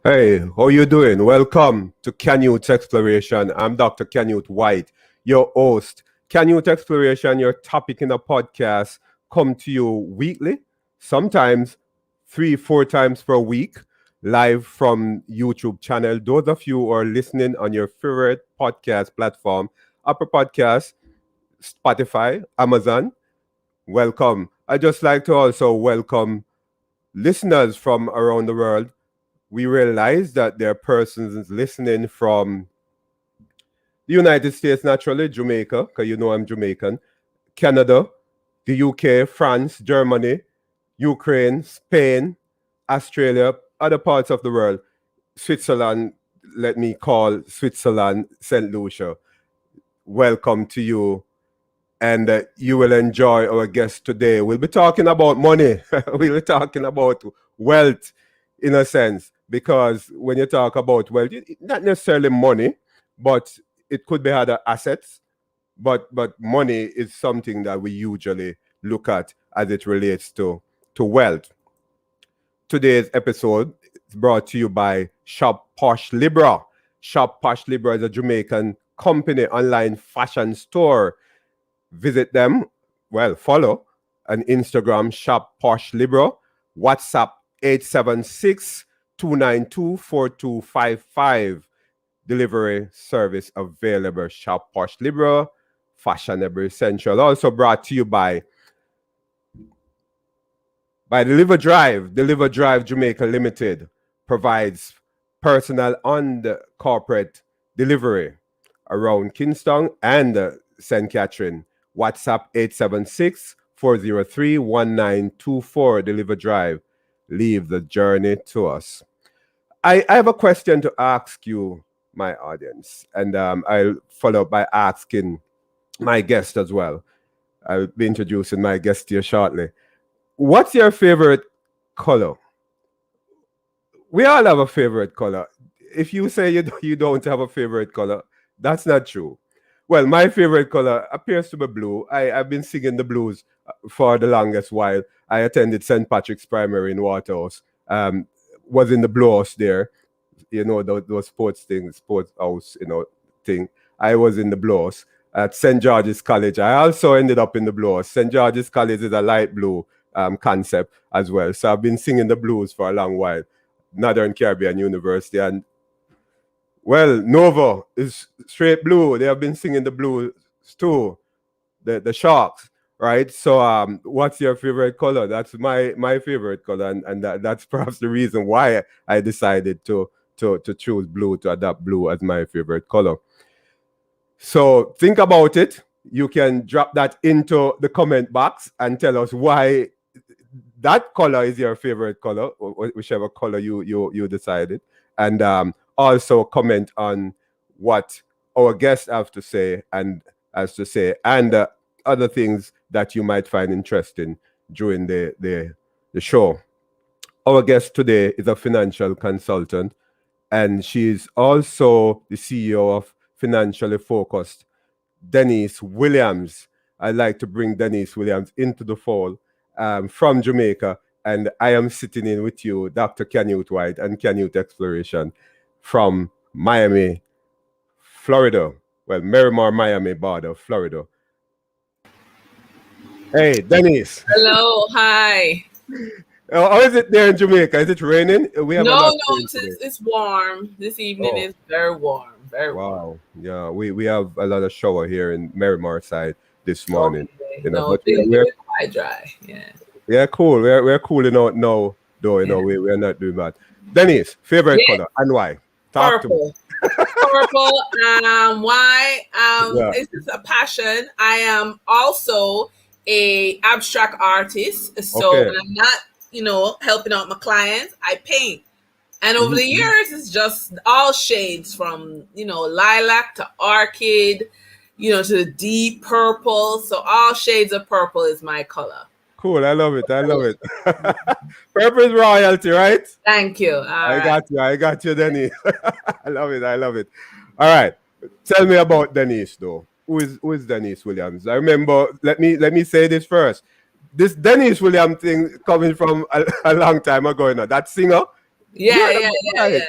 Hey, how you doing? Welcome to Canute Exploration. I'm Dr. Canute White, your host. Canute Exploration, your topic in a podcast, come to you weekly, sometimes 3, 4 times per week, live from YouTube channel. Those of you who are listening on your favorite podcast platform, Apple Podcasts, Spotify, Amazon, welcome. I just like to also welcome listeners from around the world. We realize that there are persons listening from the United States, naturally, Jamaica, because you know I'm Jamaican, Canada, the UK, France, Germany, Ukraine, Spain, Australia, other parts of the world, Switzerland, let me call Switzerland, St. Lucia. Welcome to you. And you will enjoy our guest today. We'll be talking about money. We'll be talking about wealth in a sense, because when you talk about wealth, not necessarily money, but it could be other assets. But money is something that we usually look at as it relates to wealth. Today's episode is brought to you by Shop Posh Libra. Shop Posh Libra is a Jamaican company online fashion store. Visit them, follow on Instagram, Shop Posh Libra, WhatsApp 876-292-4255. Delivery service available. Shop Posh Libra, fashionable essential. Also brought to you by Deliver Drive. Deliver Drive Jamaica Limited provides personal and corporate delivery around Kingston and St. Catherine. WhatsApp 876-403-1924. Deliver Drive. Leave the journey to us. I have a question to ask you, my audience, and I'll follow up by asking my guest as well. I'll be introducing my guest here shortly. What's your favorite color? We all have a favorite color. If you say you don't have a favorite color, that's not true. Well, my favorite color appears to be blue. I've been singing the blues for the longest while. I attended St. Patrick's Primary in Waterhouse. Was in the blue house there. You know, those sports house, thing. I was in the blue house. At St. George's College, I also ended up in the blue house. St. George's College is a light blue concept as well. So I've been singing the blues for a long while. Northern Caribbean University, and Nova is straight blue. They have been singing the blues too, the Sharks, right? So, what's your favorite color? That's my favorite color, and that's perhaps the reason why I decided to choose blue, to adopt blue as my favorite color. So think about it. You can drop that into the comment box and tell us why that color is your favorite color, or whichever color you decided, and also comment on what our guests have to say and other things that you might find interesting during the show. Our guest today is a financial consultant, and she's also the CEO of Financially Focused, Dennise Williams. I'd like to bring Dennise Williams into the fold from Jamaica, and I am sitting in with you, Dr. Canute White and Canute Exploration from Miami, Florida. Well, Miramar, Miami border, Florida. Hey, Dennise. Hello, hi. How is it there in Jamaica? Is it raining? We have No, it's warm. This evening is very warm. Very warm. Wow. Yeah, we have a lot of shower here in Miramar side this morning. Okay. But we're quite dry. Yeah. Yeah, cool. We're cooling out now, though. We're not doing that. Dennise, favorite color and why? Purple. Purple. Why? It's just a passion. I am also a abstract artist, so when I'm not, helping out my clients, I paint. And over the years, it's just all shades from, lilac to orchid, to the deep purple. So all shades of purple is my color. Cool. I love it. Purple is royalty, right? Thank you. I got you, Dennise. I love it. All right. Tell me about Dennise, though. Who is Dennise Williams? I remember, let me say this first. This Dennise Williams thing coming from a long time ago, that singer, Yeah. Right.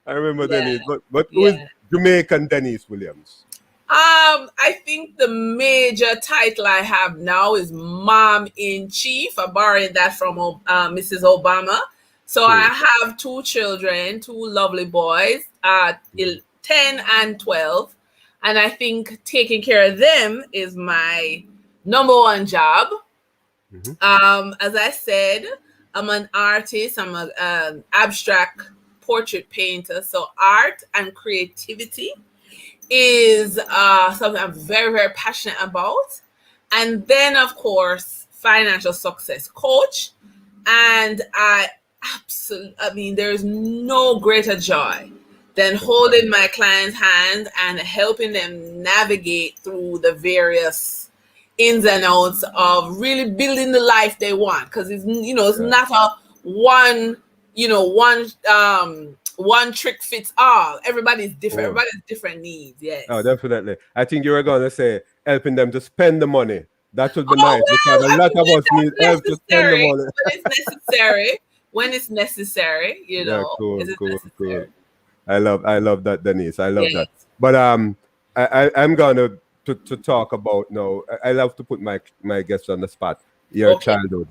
I remember Dennise, but who is Yeah. Jamaican Dennise Williams? I think the major title I have now is Mom in Chief. I borrowed that from Mrs. Obama. So I have two children, two lovely boys, 10 and 12. And I think taking care of them is my number one job. As I said, I'm an artist. I'm an abstract portrait painter. So art and creativity is something I'm very, very passionate about. And then, of course, financial success coach. And I mean, there's no greater joy than holding my client's hand and helping them navigate through the various ins and outs of really building the life they want. Because it's not a one trick fits all. Everybody's different. Everybody's different needs. Yes. Oh, definitely. I think you were going to say helping them to spend the money. That would be nice, because a lot of us need help to spend the money. When it's necessary. When it's necessary, Cool. I love that, Dennise. I love that. But I'm going to talk about now. I love to put my guests on the spot. Your childhood.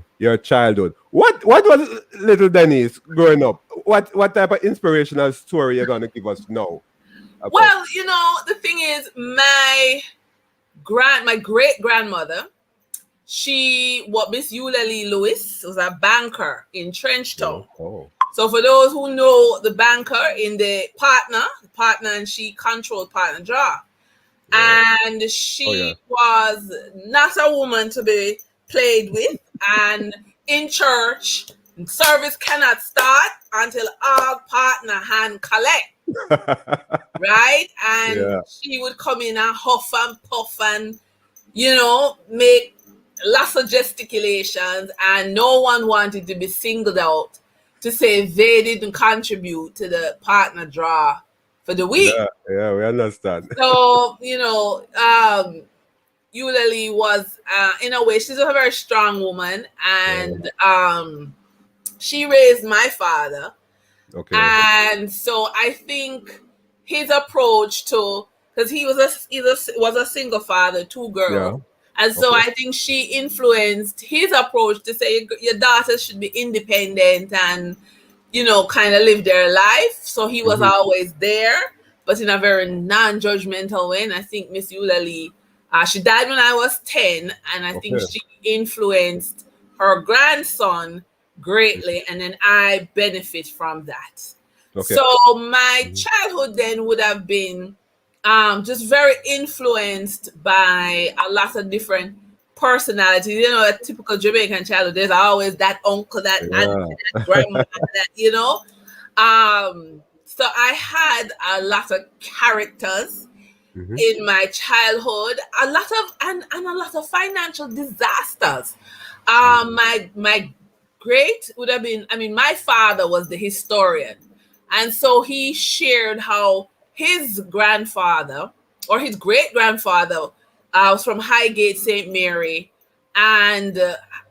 What was little Dennise growing up? What type of inspirational story you're going to give us now? Well, the thing is, my great grandmother, Miss Eulalie Lewis, was a banker in Trenchtown. So for those who know the banker in the partner and she controlled Partner Draw. And she was not a woman to be played with. And in church, service cannot start until all partner hand collect. Right? And she would come in and huff and puff and, make lots of gesticulations, and no one wanted to be singled out to say they didn't contribute to the partner draw for the week. Yeah, we understand. So, Eulalie was, in a way, she's a very strong woman, and she raised my father. And so I think his approach to, because he was a single father, two girls. And so I think she influenced his approach to say your daughters should be independent and, kind of live their life. So he was always there, but in a very non-judgmental way. And I think Miss Eulalie, she died when I was 10, and I think she influenced her grandson greatly, and then I benefit from that. So my childhood then would have been just very influenced by a lot of different personalities. A typical Jamaican childhood, there's always that uncle, that auntie, that grandma, so I had a lot of characters in my childhood, a lot of financial disasters. My great would have been, my father was the historian, and so he shared how his grandfather or his great grandfather was from Highgate St. Mary, and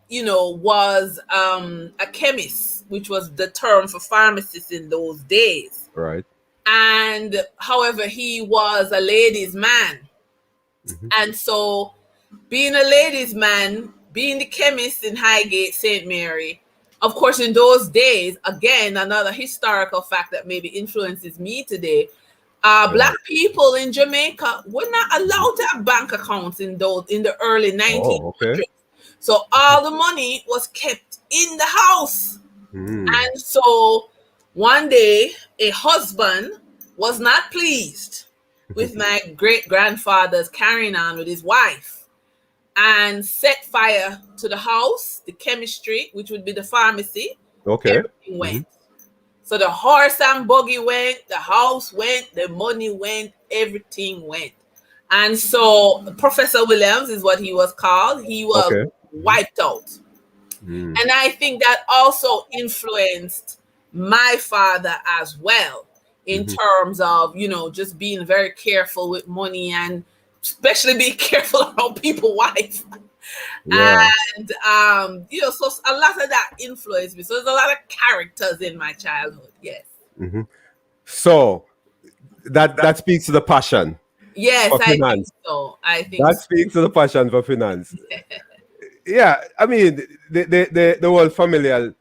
was a chemist, which was the term for pharmacist in those days. Right. And however, he was a ladies' man. And so being a ladies' man, being the chemist in Highgate St. Mary, of course, in those days, again, another historical fact that maybe influences me today, Black people in Jamaica were not allowed to have bank accounts in the early 1900s. So all the money was kept in the house. And so one day, a husband was not pleased with my great-grandfather's carrying on with his wife and set fire to the house, the chemistry, which would be the pharmacy. Everything went. So the horse and buggy went, the house went, the money went, everything went. And so Professor Williams is what he was called. He was wiped out. And I think that also influenced my father as well, in terms of, just being very careful with money, and especially be careful around people's wives. Yeah. And so a lot of that influenced me. So there's a lot of characters in my childhood. Yes. Mm-hmm. So that speaks to the passion Yes, for I think finance. so. I think That so. speaks to the passion for finance. Yeah, I mean the whole familial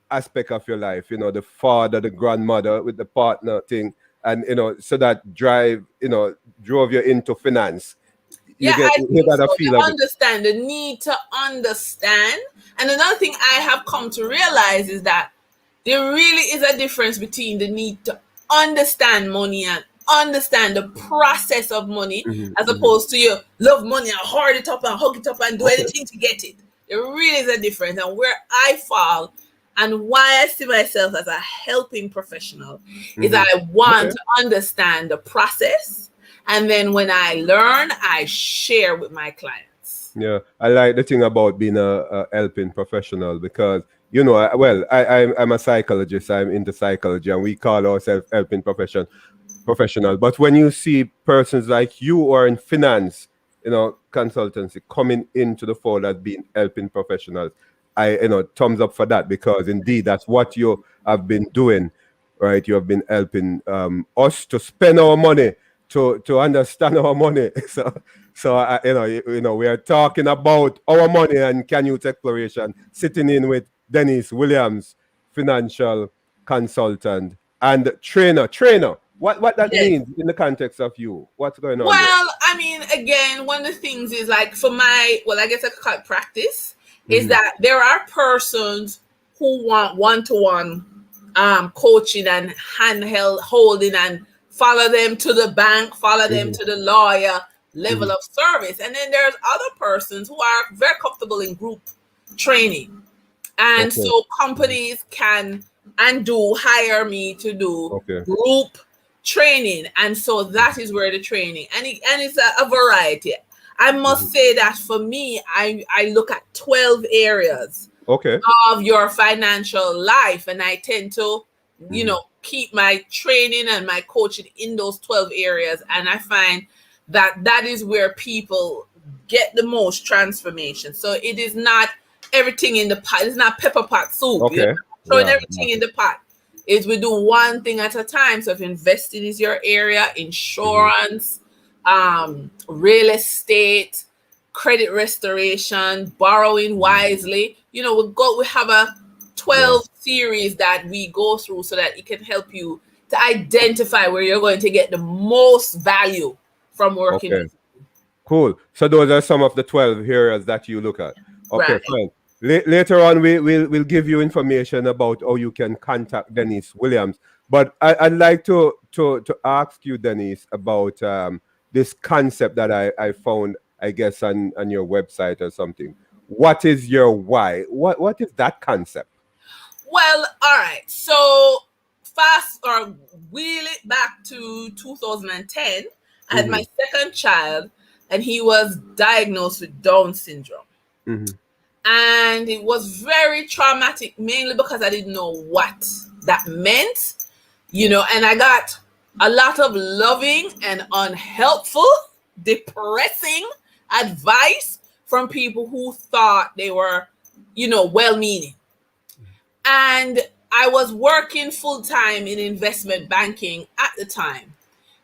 aspect of your life, the father, the grandmother with the partner thing, and so that drove you into finance. Yeah, You I think got a so. feel To of it. understand the need to understand. And another thing I have come to realize is that there really is a difference between the need to understand money and understand the process of money, Mm-hmm, as mm-hmm. opposed to you love money and hoard it up and hug it up and do Okay. anything to get it. There really is a difference. And where I fall and why I see myself as a helping professional is Mm-hmm. I want Okay. to understand the process. And then when I learn, I share with my clients. Yeah, I like the thing about being a helping professional because I'm a psychologist. I'm into psychology, and we call ourselves helping professional. But when you see persons like you or in finance, consultancy coming into the fold as being helping professionals, I thumbs up for that because indeed that's what you have been doing, right? You have been helping us to spend our money, to understand our money. So we are talking about our money and Canute exploration, sitting in with Dennise Williams, financial consultant and trainer. What that Yes. means in the context of you? What's going on there? Well, I mean, again, one of the things is like for I guess I could call it practice, is Mm-hmm. that there are persons who want one-to-one coaching and handheld holding and follow them to the bank, follow them Mm-hmm. to the lawyer level Mm-hmm. of service. And then there's other persons who are very comfortable in group training. And Okay. so companies can and do hire me to do Okay. group training. And so that is where the training and it's a variety. I must say that for me, I look at 12 areas Okay. of your financial life, and I tend to, keep my training and my coaching in those 12 areas. And I find that is where people get the most transformation. So it is not everything in the pot. It's not pepper pot soup. You're Okay. not throwing Yeah. everything in the pot. Is we do one thing at a time. So if investing is your area, insurance, real estate, credit restoration, borrowing wisely. We have a 12 series that we go through so that it can help you to identify where you're going to get the most value from working Okay. with. Cool. So those are some of the 12 areas that you look at. Okay, Right. fine. Later on, we'll give you information about how you can contact Dennise Williams. But I'd like to ask you, Dennise, about this concept that I found, I guess, on your website or something. What is your why? What is that concept? Well, all right. So fast or wheel it back to 2010. I had my second child, and he was diagnosed with Down syndrome. Mm-hmm. And it was very traumatic, mainly because I didn't know what that meant, and I got a lot of loving and unhelpful, depressing advice from people who thought they were, well-meaning. And I was working full-time in investment banking at the time.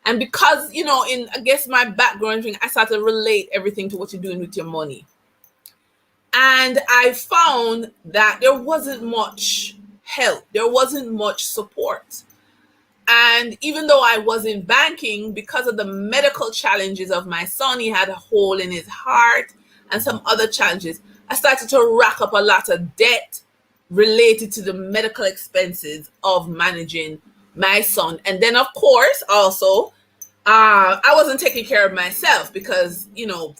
And because, in I guess my background, I started to relate everything to what you're doing with your money. And I found that there wasn't much help. There wasn't much support. And even though I was in banking, because of the medical challenges of my son, he had a hole in his heart and some other challenges, I started to rack up a lot of debt related to the medical expenses of managing my son. And then, of course, also, I wasn't taking care of myself because,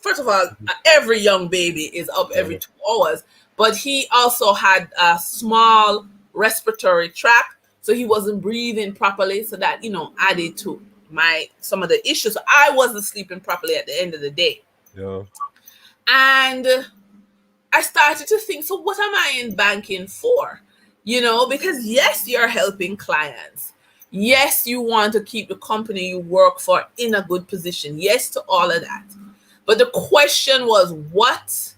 first of all, every young baby is up every 2 hours, but he also had a small respiratory tract, so he wasn't breathing properly. So that, added to some of the issues. So I wasn't sleeping properly at the end of the day. Yeah. And I started to think, so what am I in banking for? Because yes, you're helping clients. Yes, you want to keep the company you work for in a good position. Yes to all of that. But the question was, what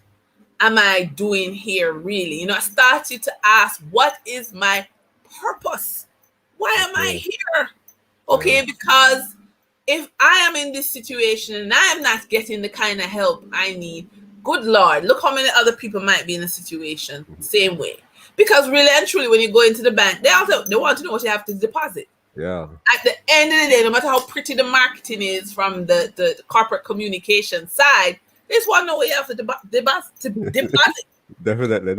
am I doing here really? I started to ask, what is my purpose? Why am I here? Okay, because if I am in this situation and I am not getting the kind of help I need, good Lord, look how many other people might be in a situation same way. Because really and truly, when you go into the bank, they want to know what you have to deposit. Yeah. At the end of the day, no matter how pretty the marketing is from the corporate communication side, they just want to know what you have to deposit. Definitely.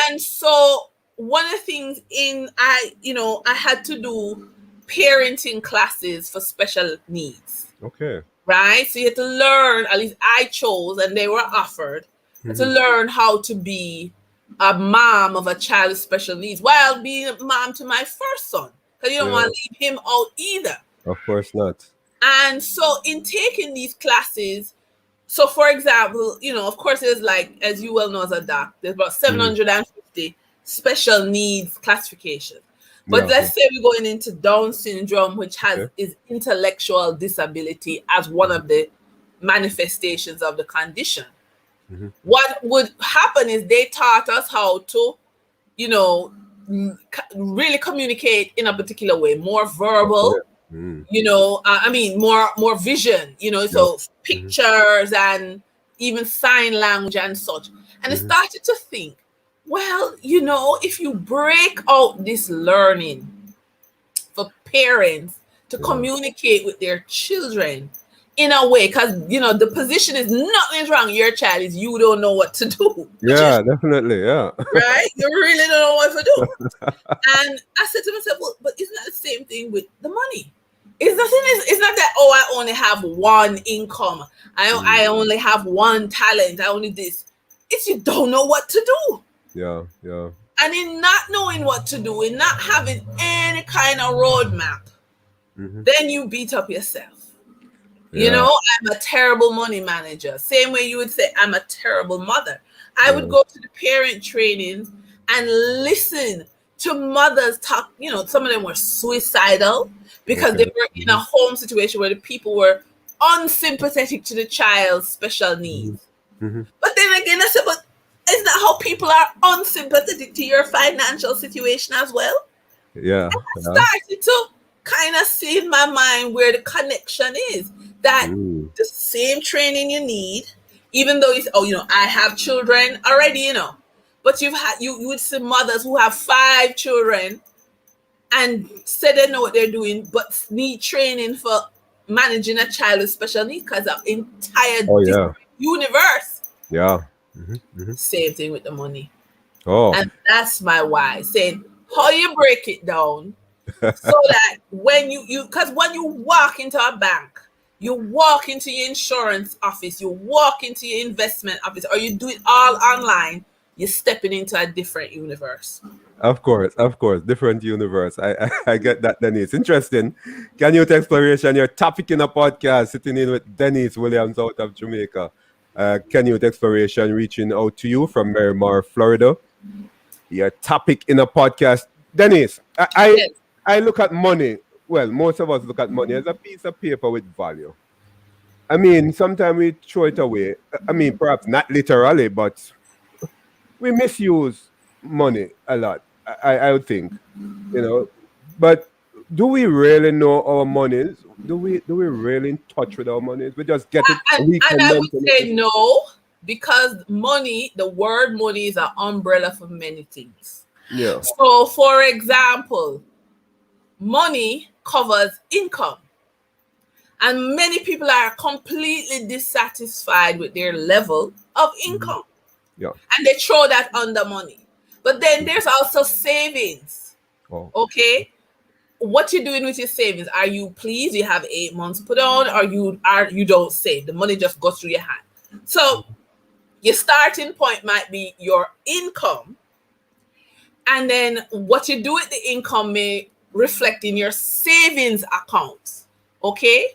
And so one of the things I had to do parenting classes for special needs. Okay. Right? So you had to learn, at least I chose, and they were offered, to learn how to be a mom of a child with special needs while being a mom to my first son. Because you don't want to leave him out either. Of course not. And so in taking these classes, so for example, of course, there's like, as you well know as a doc, there's about 750 special needs classifications. But let's say we're going into Down syndrome, which is intellectual disability as one of the manifestations of the condition. What would happen is they taught us how to, really communicate in a particular way, more verbal, more vision, so pictures and even sign language and such. And I started to think, well, if you break out this learning for parents to communicate with their children in a way, because, the position is nothing's wrong. Your child is, you don't know what to do. Yeah, definitely. Yeah. Right? You really don't know what to do. And I said to myself, well, but isn't that the same thing with the money? It's not that, I only have one income. I only have one talent. I only this. It's you don't know what to do. Yeah. And in not knowing what to do, in not having any kind of roadmap, then you beat up yourself. I'm a terrible money manager. Same way you would say, I'm a terrible mother. I would go to the parent trainings and listen to mothers talk. Some of them were suicidal because they were in a home situation where the people were unsympathetic to the child's special needs. But then again, I said, but isn't that how people are unsympathetic to your financial situation as well? Yeah. I started to kind of see in my mind where the connection is. That the same training you need, even though it's, I have children already, but you would see mothers who have 5 children and say they know what they're doing, but need training for managing a child with special needs because of entire different universe. Yeah. Same thing with the money. And that's my why, saying how you break it down so that when because when you walk into a bank, you walk into your insurance office, you walk into your investment office, or you do it all online, you're stepping into a different universe. Of course. Different universe. I get that, Dennise. Interesting. Canute Exploration, your topic in a podcast, sitting in with Dennise Williams out of Jamaica. Canute Exploration reaching out to you from Miramar, Florida. Your topic in a podcast. Dennise, I look at money. Well, most of us look at money as a piece of paper with value. I mean, sometimes we throw it away. I mean, perhaps not literally, but we misuse money a lot, I would think. But do we really know our monies? Do we really in touch with our monies? We just get it. And I would say no, because money, the word money is an umbrella for many things. Yeah. So, for example, money covers income. And many people are completely dissatisfied with their level of income. Yeah. And they throw that under money. But then there's also savings. Oh. Okay? What you're doing with your savings? Are you pleased? You have 8 months put on, or you don't save. The money just goes through your hand. So your starting point might be your income. And then what you do with the income may reflect in your savings accounts. Okay?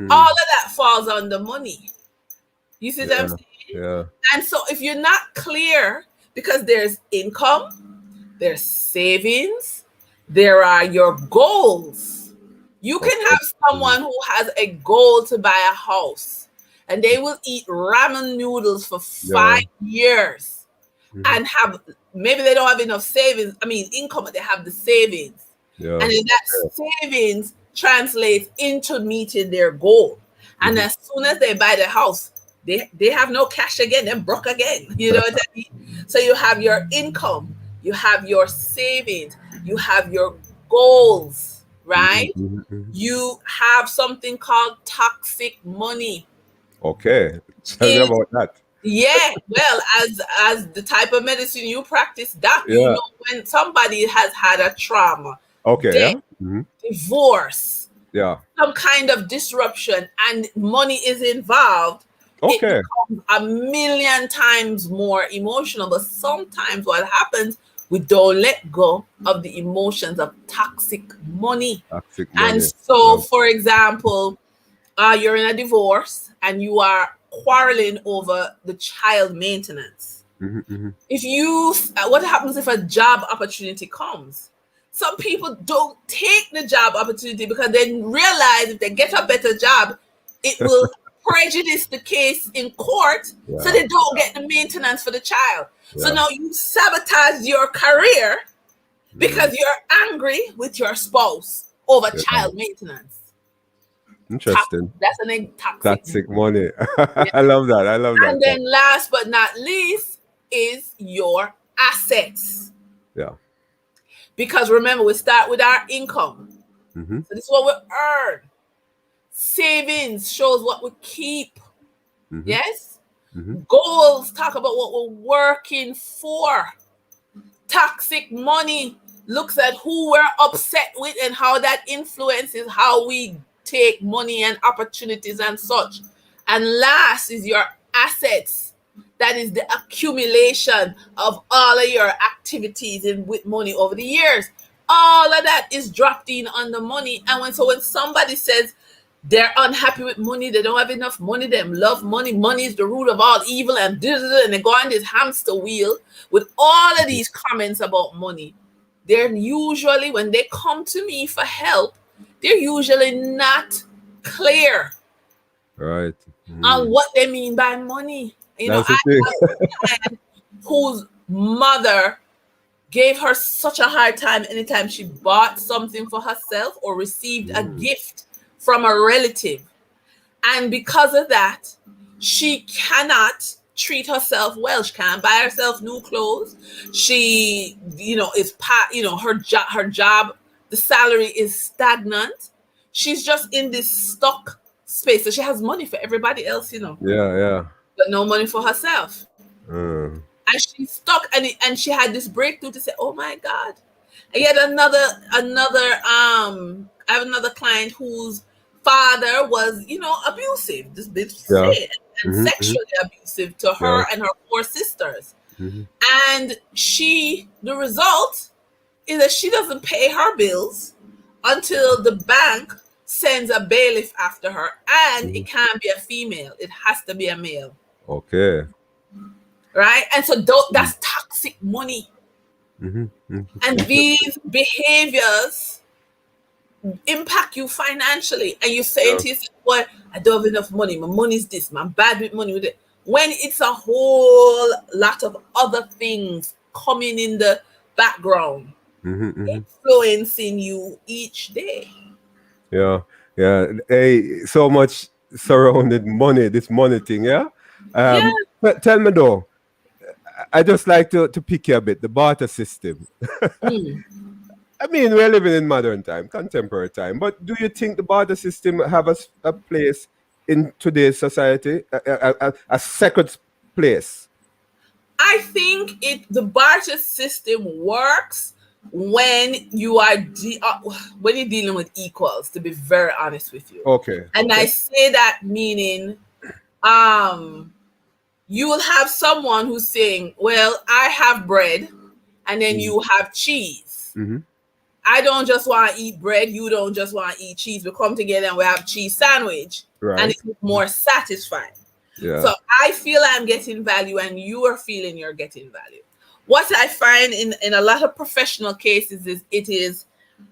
All of that falls under money. You see what I'm saying? Yeah. And so if you're not clear, because there's income, there's savings, there are your goals. You can have someone who has a goal to buy a house, and they will eat ramen noodles for 5 years and have, maybe they don't have enough savings, income, but they have the savings. And then that savings translates into meeting their goal. And as soon as they buy the house, they have no cash again, they're broke again. You know what I mean? So you have your income, you have your savings, you have your goals, right? You have something called toxic money. Okay. Tell me about that. Yeah, well, as the type of medicine you practice, that you know when somebody has had a trauma, death, divorce, some kind of disruption, and money is involved, it becomes a million times more emotional. But sometimes what happens, we don't let go of the emotions of toxic money. And so, for example, you're in a divorce and you are quarreling over the child maintenance. If you, what happens if a job opportunity comes? Some people don't take the job opportunity because they realize if they get a better job, it will prejudice the case in court, so they don't get the maintenance for the child. So now you sabotage your career because you're angry with your spouse over child maintenance. Interesting. That's an toxic money. I love that. And then last but not least is your assets. Yeah. Because remember, we start with our income. So this is what we earn. Savings shows what we keep. Yes? Goals talk about what we're working for. Toxic money looks at who we're upset with and how that influences how we take money and opportunities and such. And last is your assets. That is the accumulation of all of your activities with money over the years. All of that is dropped in on the money. And when somebody says they're unhappy with money, they don't have enough money, they love money, money is the root of all evil, and they go on this hamster wheel with all of these comments about money, they're usually, when they come to me for help, they're usually not clear on what they mean by money. You know, I have a client whose mother gave her such a hard time anytime she bought something for herself or received a gift from a relative. And because of that, she cannot treat herself well. She can't buy herself new clothes. She, her job, the salary is stagnant. She's just in this stuck space. So she has money for everybody else, but no money for herself. And she's stuck, and she had this breakthrough to say, oh my God. And yet I have another client whose father was, abusive, just bit and sexually abusive to her and her 4 sisters. And the result is that she doesn't pay her bills until the bank sends a bailiff after her, and it can't be a female, it has to be a male. Okay. Right? And so that's toxic money. And these behaviors impact you financially, and you say to yourself, well, I don't have enough money, my money's this, I'm bad with money with it, when it's a whole lot of other things coming in the background, influencing you each day. Hey, so much surrounded money, this money thing. Tell me though, I just like to pick you a bit, the barter system. I mean, we're living in modern time, contemporary time, but do you think the barter system have a place in today's society, a second place? I think the barter system works when you are when you're dealing with equals, to be very honest with you. And I say that meaning you will have someone who's saying, well, I have bread and then you have cheese. I don't just want to eat bread, you don't just want to eat cheese. We come together and we have cheese sandwich, and it's more satisfying. So I feel I'm getting value and you are feeling you're getting value. What I find in a lot of professional cases is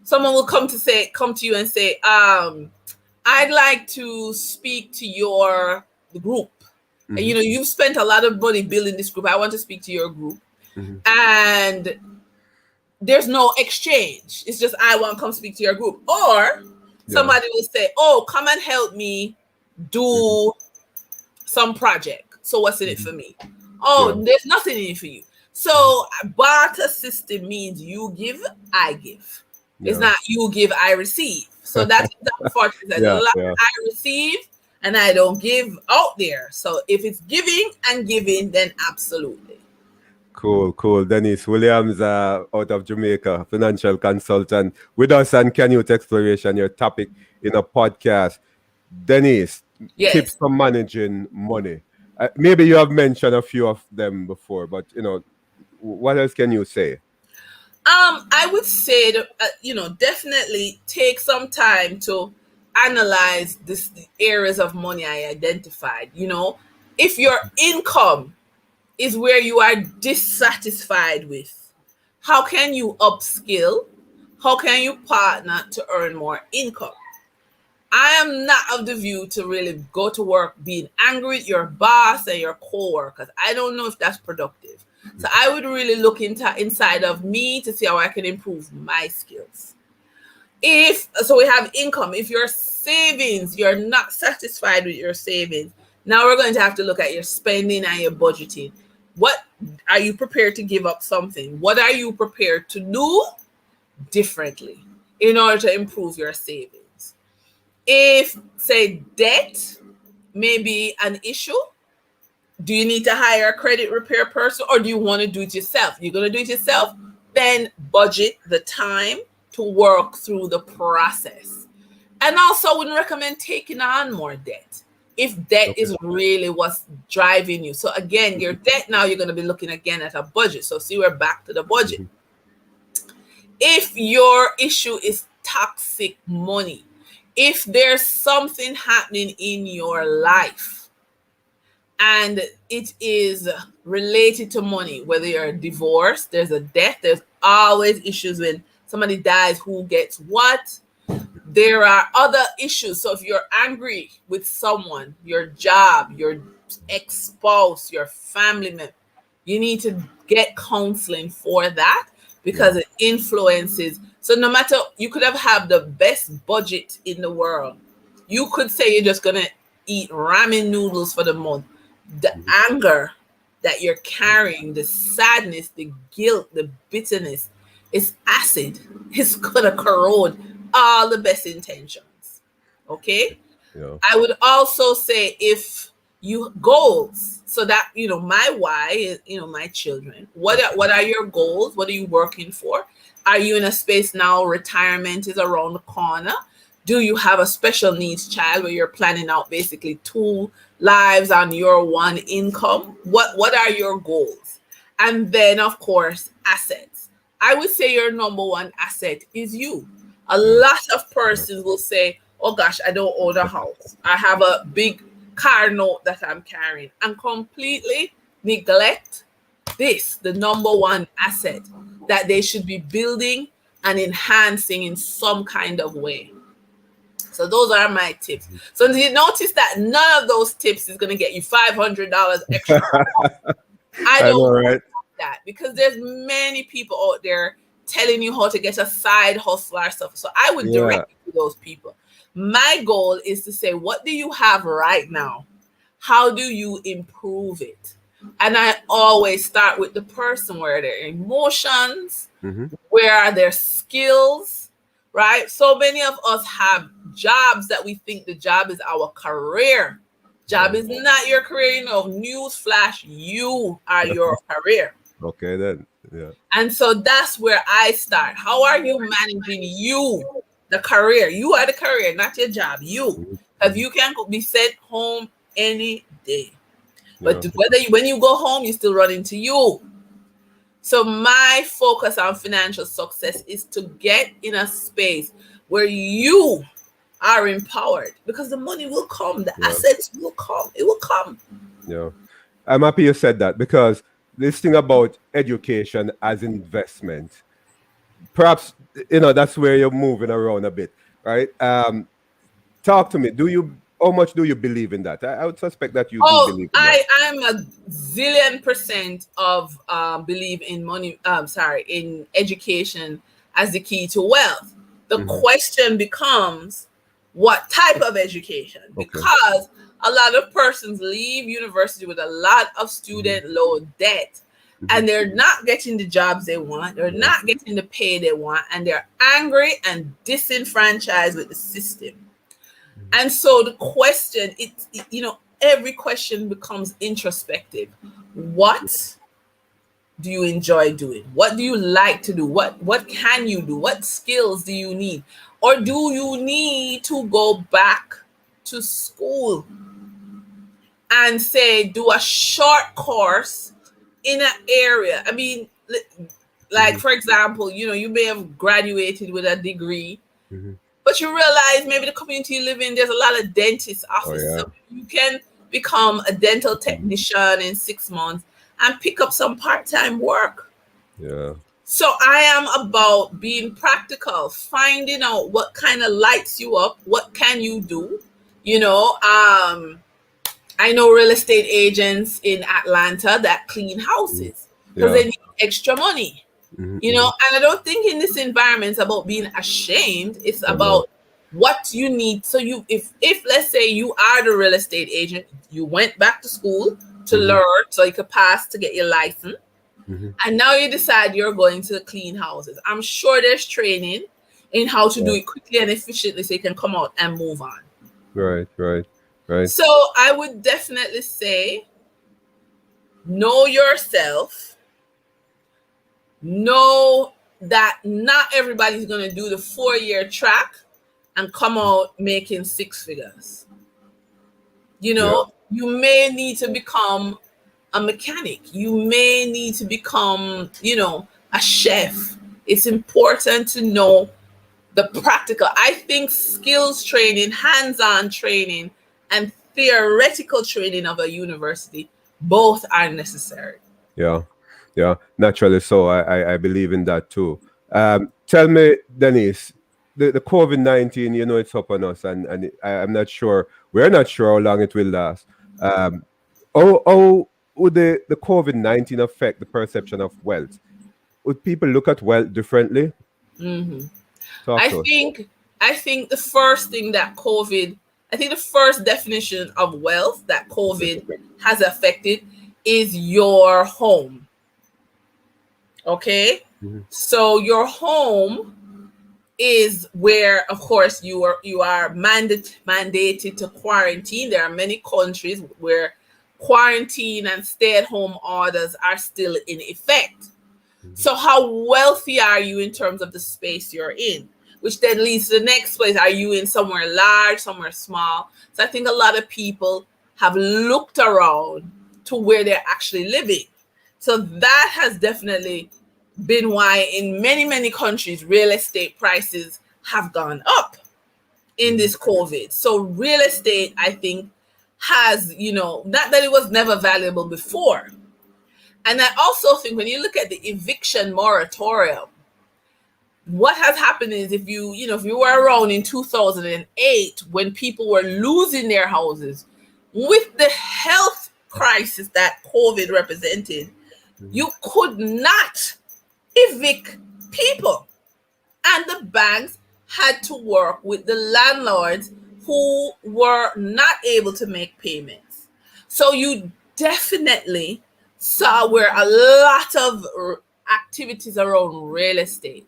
someone will come to you and say, I'd like to speak to your the group. And you've spent a lot of money building this group. I want to speak to your group. And there's no exchange. It's just, I want to come speak to your group. Or somebody will say, oh, come and help me do some project. So what's in it for me? Oh, there's nothing in it for you. So barter system means you give, I give. It's not you give, I receive. So that's unfortunate. I receive and I don't give out there. So if it's giving and giving, then absolutely. Cool. Dennise Williams, out of Jamaica, financial consultant, with us on Canute Exploration, your topic in a podcast. Dennise, tips for managing money. Maybe you have mentioned a few of them before, but what else can you say? I would say that, definitely take some time to analyze the areas of money I identified. If your income is where you are dissatisfied with, how can you upskill? How can you partner to earn more income? I am not of the view to really go to work being angry with your boss and your co-workers. I don't know if that's productive. So I would really look inside of me to see how I can improve my skills. So we have income. If your savings, you're not satisfied with your savings, now we're going to have to look at your spending and your budgeting. What are you prepared to give up something? What are you prepared to do differently in order to improve your savings? If, say, debt may be an issue, do you need to hire a credit repair person or do you want to do it yourself? You're going to do it yourself? Then budget the time to work through the process. And also, I wouldn't recommend taking on more debt if debt is really what's driving you. So again, your debt now, you're going to be looking again at a budget. So see, we're back to the budget. If your issue is toxic money, if there's something happening in your life and it is related to money, whether you're divorced, there's a death, there's always issues when somebody dies, who gets what. There are other issues. So if you're angry with someone, your job, your ex-spouse, your family member, you need to get counseling for that because it influences. So no matter, you could have the best budget in the world. You could say you're just going to eat ramen noodles for the month. The anger that you're carrying, the sadness, the guilt, the bitterness, is acid. It's going to corrode all the best intentions. Okay? Yeah. I would also say if you goals, so that, my why is, my children. What are your goals? What are you working for? Are you in a space now, retirement is around the corner? Do you have a special needs child where you're planning out basically 2 lives on your one income? What are your goals? And then, of course, assets. I would say your number one asset is you. A lot of persons will say, oh gosh, I don't own a house. I have a big car note that I'm carrying, and completely neglect the number one asset that they should be building and enhancing in some kind of way. So those are my tips. So you notice that none of those tips is going to get you $500 extra. I don't like that, because there's many people out there telling you how to get a side hustle or stuff. So I would direct you to those people. My goal is to say, what do you have right now? How do you improve it? And I always start with the person. Where are their emotions? Where are their skills? Right? So many of us have jobs that we think the job is our career. Job is not your career. News flash, you are your career. Okay, then. Yeah. And so that's where I start. How are you managing you, the career? You are the career, not your job. You. Because you can be sent home any day. But when you go home, you still run into you. So my focus on financial success is to get in a space where you are empowered, because the money will come, the assets will come, it will come. Yeah. I'm happy you said that, because this thing about education as investment, perhaps, that's where you're moving around a bit, right? Talk to me. Do you how much do you believe in that? I would suspect that you do Oh, believe in that. I'm a zillion percent of believe in money. In education as the key to wealth. The question becomes, what type of education? Because a lot of persons leave university with a lot of student loan debt, and they're not getting the jobs they want. They're not getting the pay they want, and they're angry and disenfranchised with the system. And so the question, every question becomes introspective. What do you enjoy doing? What do you like to do? What can you do? What skills do you need? Or do you need to go back to school and say, do a short course in an area? I mean, like, for example, you may have graduated with a degree, but you realize maybe the community you live in, there's a lot of dentist offices. So you can become a dental technician in 6 months and pick up some part-time work. Yeah. So I am about being practical, finding out what kind of lights you up, what can you do. I know real estate agents in Atlanta that clean houses because they need extra money. And I don't think in this environment it's about being ashamed. It's about what you need. So if let's say you are the real estate agent, you went back to school to learn so you could pass to get your license, and now you decide you're going to clean houses. I'm sure there's training in how to do it quickly and efficiently so you can come out and move on. Right. So I would definitely say, know yourself. Know that not everybody's going to do the 4-year track and come out making 6 figures. You may need to become a mechanic. You may need to become, a chef. It's important to know the practical. I think skills training, hands-on training, and theoretical training of a university, both are necessary. Yeah, naturally so. I believe in that too. Tell me, Dennise, the COVID-19, it's upon us, and I'm not sure. We're not sure how long it will last. How would the COVID-19 affect the perception of wealth? Would people look at wealth differently? I think the first thing that the first definition of wealth that COVID has affected is your home. Okay? So your home is where, of course, you are mandated to quarantine. There are many countries where quarantine and stay-at-home orders are still in effect. So how wealthy are you in terms of the space you're in? Which then leads to the next place. Are you in somewhere large, somewhere small? So I think a lot of people have looked around to where they're actually living. So that has definitely been why in many, many countries, real estate prices have gone up in this COVID. So real estate, I think, has, not that it was never valuable before. And I also think when you look at the eviction moratorium, what has happened is if you were around in 2008 when people were losing their houses with the health crisis that COVID represented, you could not evict people. And the banks had to work with the landlords who were not able to make payments. So you definitely saw where a lot of activities around real estate.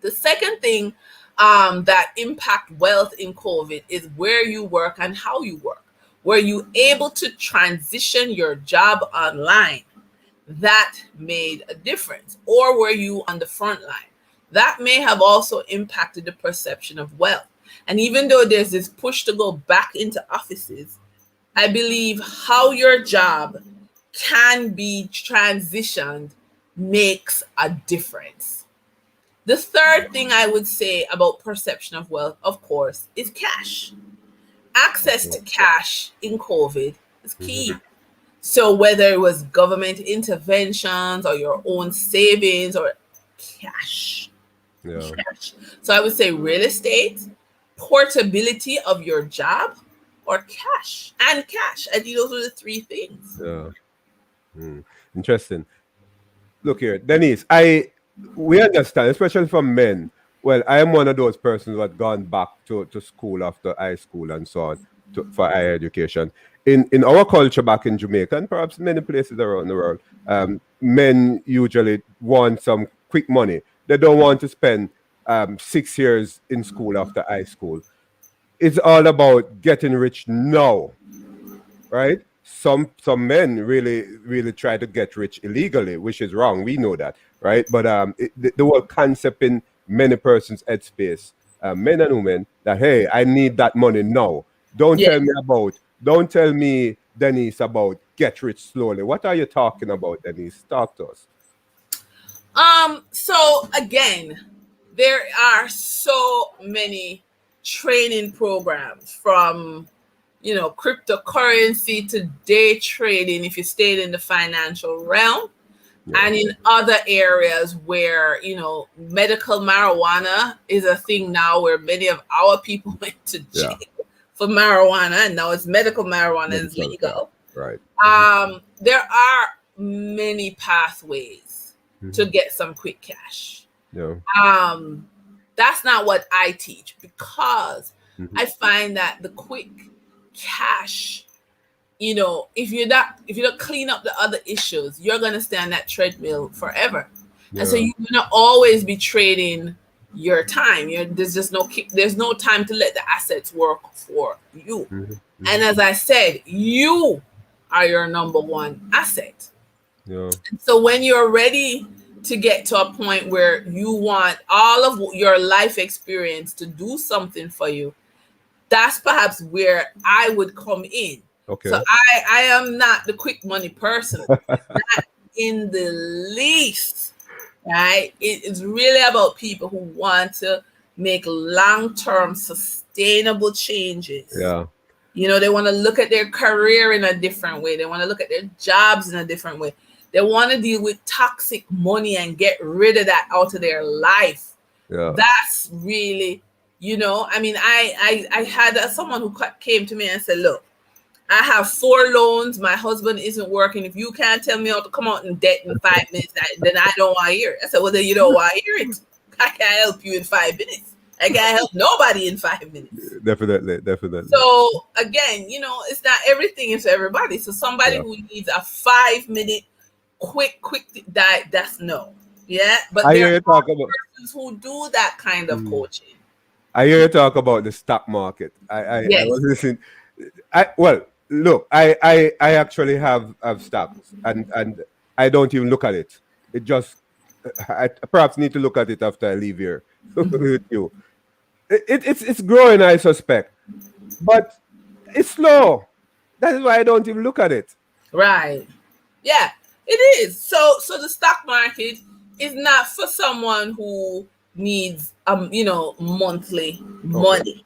The second thing that impact wealth in COVID is where you work and how you work. Were you able to transition your job online? That made a difference. Or were you on the front line? That may have also impacted the perception of wealth. And even though there's this push to go back into offices, I believe how your job can be transitioned makes a difference. The third thing I would say about perception of wealth, of course, is cash. Access to cash in COVID is key. So whether it was government interventions or your own savings or cash. So I would say real estate, portability of your job, or cash. And cash. I think those are the three things. Yeah. Interesting. Look here, Dennise, we understand, especially for men. Well, I am one of those persons who had gone back to school after high school and so on for higher education. In our culture back in Jamaica and perhaps many places around the world, men usually want some quick money. They don't want to spend 6 years in school after high school. It's all about getting rich now, right? Some men really try to get rich illegally, which is wrong. We know that, right? But the whole concept in many persons' headspace, men and women, that hey, I need that money now. Don't tell me, Dennise, about get rich slowly. What are you talking about, Dennise? Talk to us. So again, there are so many training programs from cryptocurrency to day trading if you stayed in the financial realm, and in other areas where medical marijuana is a thing now, where many of our people went to jail for marijuana, and now it's medical marijuana is legal. Right. There are many pathways to get some quick cash. That's not what I teach, because I find that the quick cash, if you don't clean up the other issues, you're gonna stay on that treadmill forever. And so you're gonna always be trading your time. There's no time to let the assets work for you. And as I said, you are your number one asset. And so when you're ready to get to a point where you want all of your life experience to do something for you, that's perhaps where I would come in. Okay. So I am not the quick money person, not in the least, right? It is really about people who want to make long-term sustainable changes. They want to look at their career in a different way. They want to look at their jobs in a different way. They want to deal with toxic money and get rid of that out of their life. That's really, I had someone who came to me and said, look, I have 4 loans. My husband isn't working. If you can't tell me how to come out in debt in 5 minutes, then I don't want to hear it. I said, well, then you don't want to hear it. I can't help you in 5 minutes. I can't help nobody in 5 minutes. Definitely. So again, it's not everything is for everybody. So somebody who needs a 5-minute quick that's no. But there are persons who do that kind of coaching. I hear you talk about the stock market. I was listening. I actually have stocks, and I don't even look at it. It just I perhaps need to look at it after I leave here with you. It's growing, I suspect, but it's slow. That is why I don't even look at it. Right. Yeah, it is. So the stock market is not for someone who needs monthly money.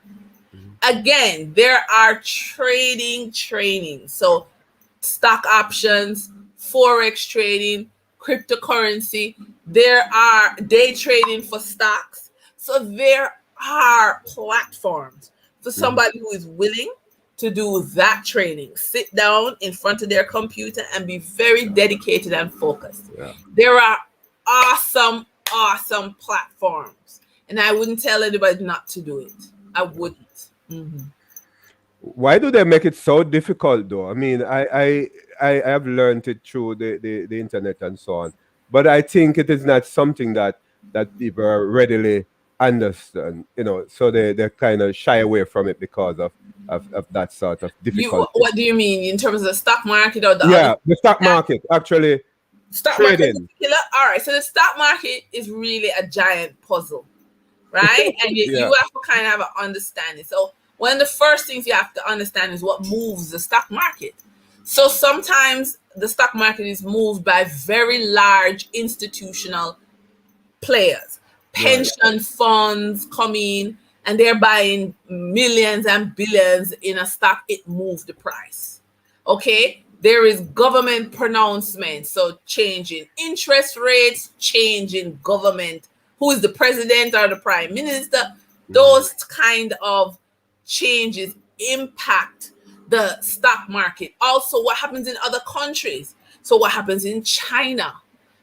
Again, there are training. So stock options, forex trading, cryptocurrency. There are day trading for stocks. So there are platforms for somebody who is willing to do that training. Sit down in front of their computer and be very dedicated and focused. There are awesome platforms. And I wouldn't tell anybody not to do it. I wouldn't. Why do they make it so difficult, though? I mean, I have learned it through the internet and so on, but I think it is not something that people are readily understand. So they kind of shy away from it because of that sort of difficulty. What do you mean in terms of the stock market or the the stock market actually? Stock market. All right, so the stock market is really a giant puzzle, right? And you have to kind of have an understanding. So one of the first things you have to understand is what moves the stock market. So sometimes the stock market is moved by very large institutional players. Pension funds come in and they're buying millions and billions in a stock. It moved the price. Okay. There is government pronouncements. So changing interest rates, changing government, who is the president or the prime minister, those kind of changes impact the stock market. Also, what happens in other countries. So what happens in China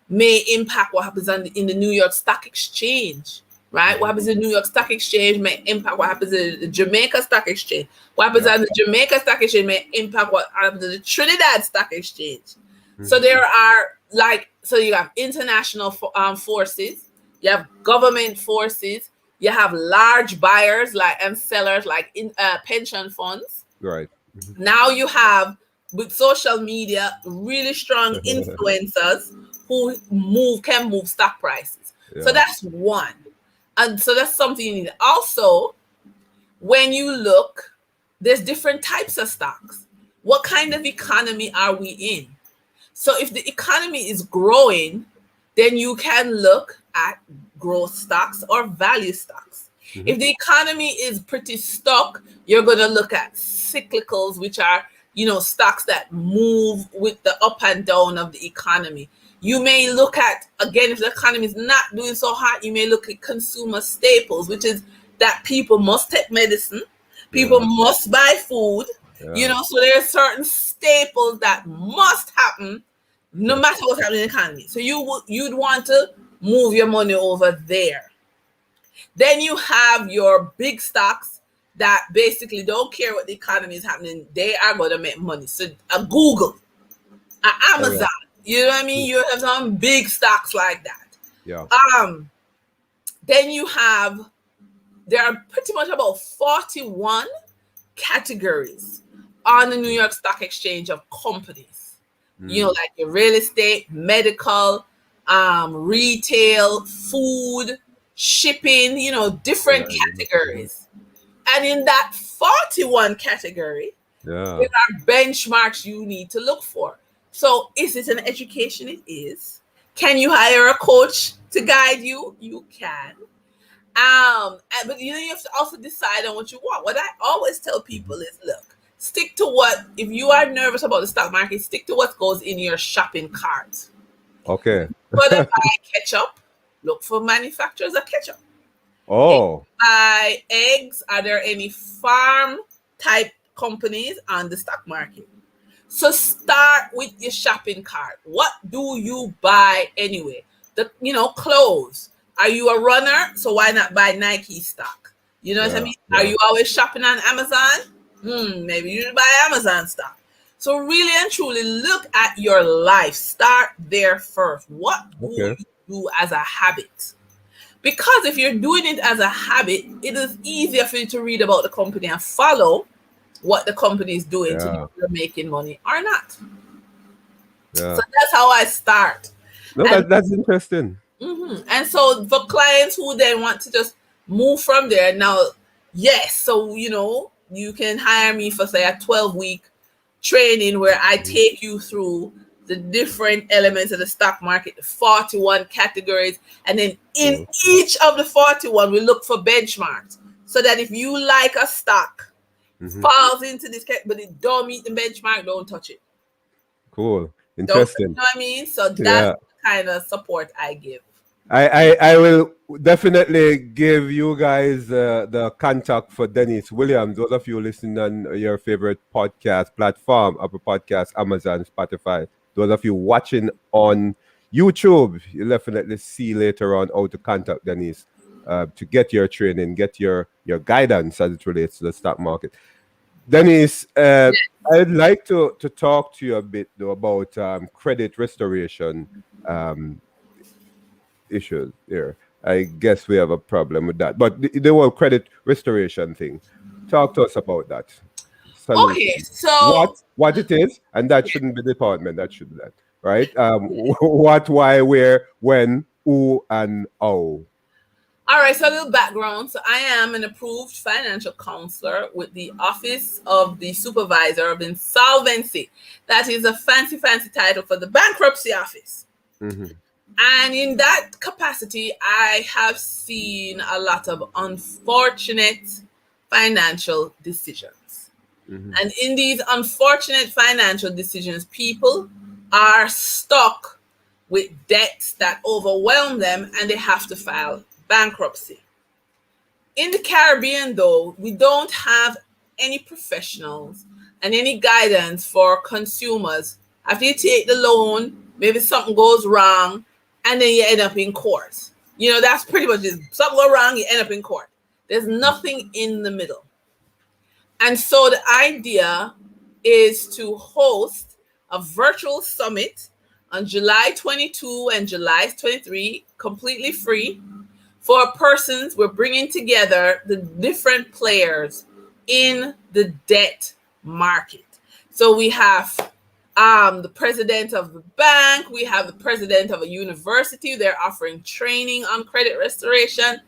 may impact what happens in the New York Stock Exchange, right? What happens in the New York Stock Exchange may impact what happens in the Jamaica Stock Exchange. What happens on the Jamaica Stock Exchange may impact what happens in the Trinidad Stock Exchange. So there are so you have international forces, you have government forces, you have large buyers and sellers like pension funds. Right. Now you have, with social media, really strong influencers who can move stock prices. Yeah. So that's one. And so that's something you need. Also, when you look, there's different types of stocks. What kind of economy are we in? So if the economy is growing, then you can look at growth stocks or value stocks. If the economy is pretty stuck, you're going to look at cyclicals, which are, stocks that move with the up and down of the economy. You may look at, again, if the economy is not doing so hot, you may look at consumer staples, which is that people must take medicine, people must buy food, so there are certain staples that must happen no matter what's happening in the economy. So you'd want to move your money over there. Then you have your big stocks that basically don't care what the economy is happening. They are going to make money. So a Google, a Amazon, you know what I mean? You have some big stocks like that. Yeah. Then there are pretty much about 41 categories on the New York Stock Exchange of companies. Like your real estate, medical, retail, food, shipping, different categories. And in that 41 category, there are benchmarks you need to look for. So is it an education? It is. Can you hire a coach to guide you? You can. But you have to also decide on what you want. What I always tell people is, look, stick to if you are nervous about the stock market, stick to what goes in your shopping cart. Okay. But if buy ketchup, look for manufacturers of ketchup. Oh. If buy eggs, are there any farm type companies on the stock market? So start with your shopping cart. What do you buy anyway? Clothes. Are you a runner? So why not buy Nike stock? You know what I mean? Are you always shopping on Amazon? Maybe you should buy Amazon stock. So really and truly look at your life. Start there first. What do you do as a habit? Because if you're doing it as a habit, it is easier for you to read about the company and follow what the company is doing to know if you're making money or not. So that's how I start. No, that's interesting. And so for clients who then want to just move from there, now, yes, so, you can hire me for, say, a 12-week training where I take you through the different elements of the stock market, the 41 categories. And then in each of the 41, we look for benchmarks so that if you like a stock, falls into this category, but it don't meet the benchmark, don't touch it. Cool. Interesting. You know what I mean? So that's the kind of support I give. I will definitely give you guys the contact for Dennise Williams. Those of you listening on your favorite podcast platform, Apple Podcasts, Amazon, Spotify. Those of you watching on YouTube, you'll definitely see later on how to contact Dennise to get your training, get your guidance as it relates to the stock market. Dennise, I'd like to talk to you a bit though about credit restoration issues here. I guess we have a problem with that. But the whole credit restoration thing, talk to us about that. Okay, so what it is, and that shouldn't be the department, that should be that, right? What, why, where, when, who, and how. All right, so a little background. So I am an approved financial counselor with the Office of the Supervisor of Insolvency. That is a fancy title for the bankruptcy office. And in that capacity, I have seen a lot of unfortunate financial decisions. And in these unfortunate financial decisions, people are stuck with debts that overwhelm them and they have to file bankruptcy. In the Caribbean, though, we don't have any professionals and any guidance for consumers after you take the loan, maybe something goes wrong, and then you end up in court. You know, that's pretty much it. Something go wrong, you end up in court. There's nothing in the middle. And so the idea is to host a virtual summit on July 22 and July 23, completely free for persons. We're bringing together the different players in the debt market. So we have the president of the bank, we have the president of a university. They're offering training on credit restoration.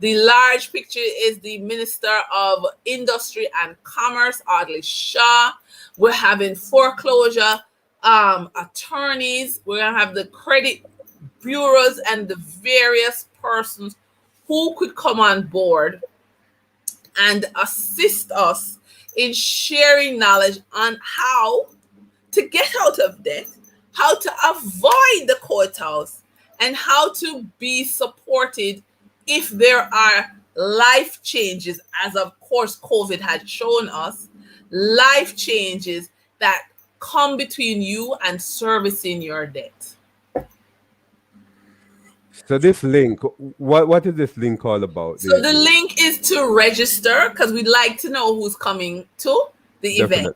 The large picture is the Minister of Industry and Commerce, Audley Shaw. We're having foreclosure attorneys. We're going to have the credit bureaus and the various persons who could come on board and assist us in sharing knowledge on how to get out of debt, how to avoid the courthouse, and how to be supported if there are life changes, as of course COVID had shown us, life changes that come between you and servicing your debt. So this link, what is this link all about? So the link is to register, because we'd like to know who's coming to the event.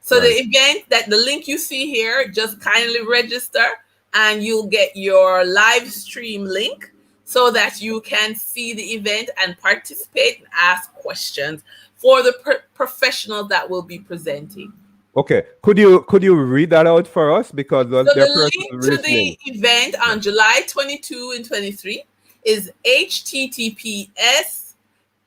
So the event, that the link you see here, just kindly register and you'll get your live stream link so that you can see the event and participate and ask questions for the professionals that will be presenting. Okay, could you read that out for us, because so the link to the event on July 22 and 23 is https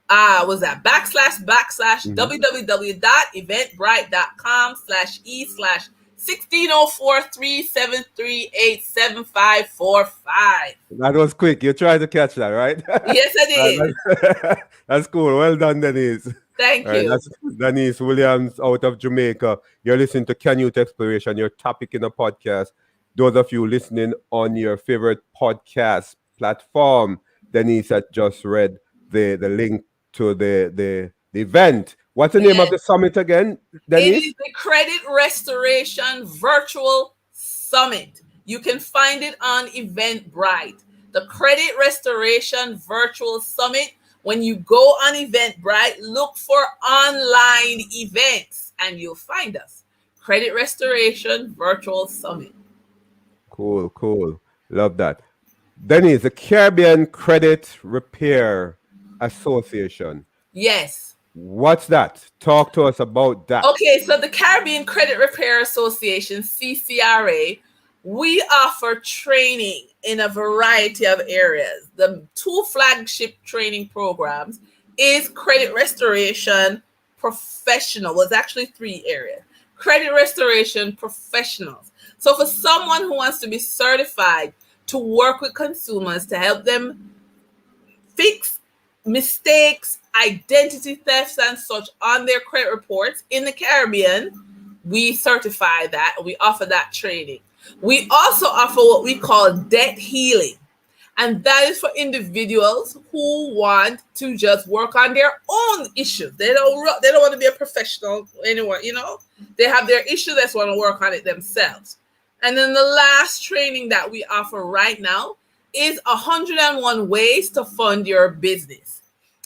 www.eventbrite.com/e/160437387587545. That was quick. You tried to catch that, right? Yes, I did. That's cool. Well done, Dennise. Thank you. That's Dennise Williams out of Jamaica. You're listening to Canute Exploration, your topic in a podcast. Those of you listening on your favorite podcast platform, Dennise had just read the link to the event. What's the name of the summit again, Dennise? It is the Credit Restoration Virtual Summit. You can find it on Eventbrite. The Credit Restoration Virtual Summit. When you go on Eventbrite, look for online events and you'll find us. Credit Restoration Virtual Summit. Cool. Love that. Dennise, the Caribbean Credit Repair Association. Yes. What's that? Talk to us about that. Okay, so the Caribbean Credit Repair Association, CCRA, we offer training in a variety of areas. The two flagship training programs is Credit Restoration Professional. Well, it's actually three areas. Credit Restoration Professionals. So for someone who wants to be certified to work with consumers to help them fix mistakes, identity thefts, and such on their credit reports in the Caribbean, we certify that. We offer that training. We also offer what we call debt healing. And that is for individuals who want to just work on their own issues. They don't want to be a professional anywhere, you know. They have their issues, they just want to work on it themselves. And then the last training that we offer right now is 101 ways to fund your business.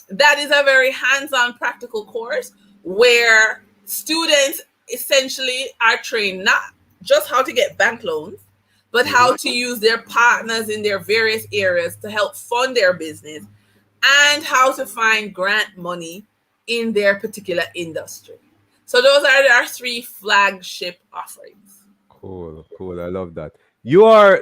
That is a very hands-on practical course where students essentially are trained not just how to get bank loans, but how to use their partners in their various areas to help fund their business and how to find grant money in their particular industry. So those are our three flagship offerings. Cool. I love that. You are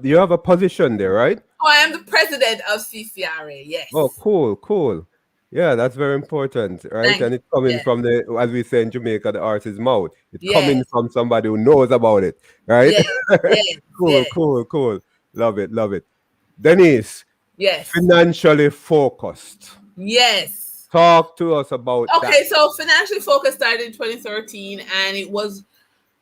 you have a position there, right? Oh, I am the president of CCRA. Yes. Oh, cool. Yeah, that's very important, right? And it's coming from the, as we say in Jamaica, the horse's mouth. It's coming from somebody who knows about it, right? Cool. Love it. Dennise. Yes. Financially focused. Yes. Talk to us about that. Okay, so Financially Focused started in 2013, and it was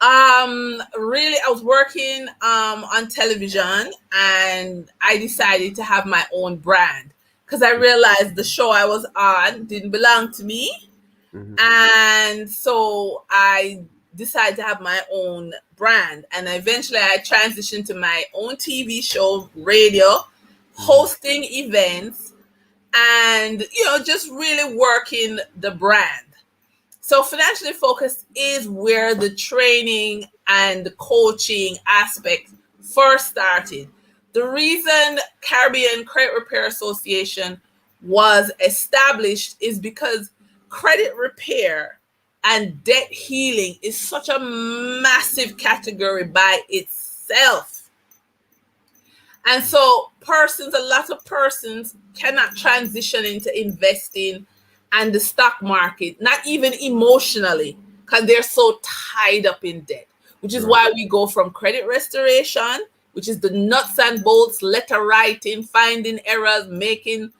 really, I was working on television, and I decided to have my own brand because I realized the show I was on didn't belong to me, And so I decided to have my own brand, and eventually I transitioned to my own TV show, radio, hosting events, and just really working the brand. So financially focused is where the training and the coaching aspect first started. The reason Caribbean Credit Repair Association was established is because credit repair and debt healing is such a massive category by itself. And so a lot of persons cannot transition into investing and the stock market, not even emotionally, because they're so tied up in debt, which is why we go from credit restoration, which is the nuts and bolts, letter writing, finding errors, making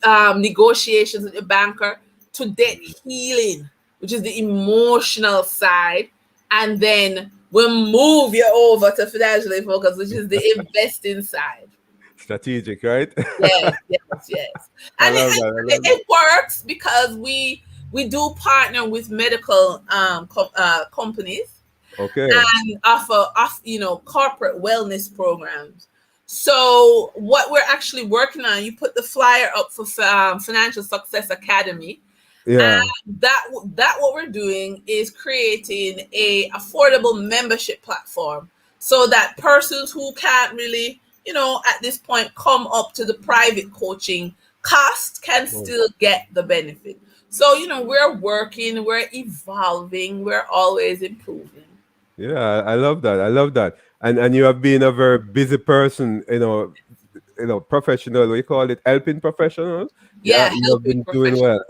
negotiations with the banker, to debt healing, which is the emotional side. And then we'll move you over to financially focused, which is the investing side. Strategic, right? Yes. And it works because we do partner with medical companies, and offer corporate wellness programs. So what we're actually working on, you put the flyer up for Financial Success Academy. Yeah. And that what we're doing is creating a affordable membership platform so that persons who can't really, at this point come up to the private coaching cost can still get the benefit. So, we're working, we're evolving, we're always improving. Yeah, I love that. And you have been a very busy person, professional. We call it helping professionals. Yeah, you have been doing well.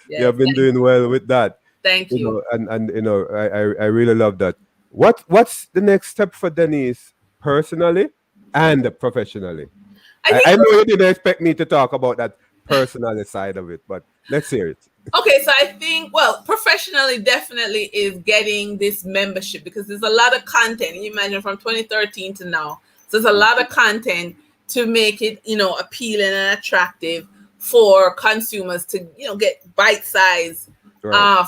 Yes, you have been doing well with that. Thank you. And I really love that. What's the next step for Dennise personally and professionally? I know you didn't expect me to talk about that personal side of it, but let's hear it. Okay, so I think, professionally definitely is getting this membership, because there's a lot of content. You imagine from 2013 to now. So there's a lot of content to make it, appealing and attractive for consumers to, get bite-sized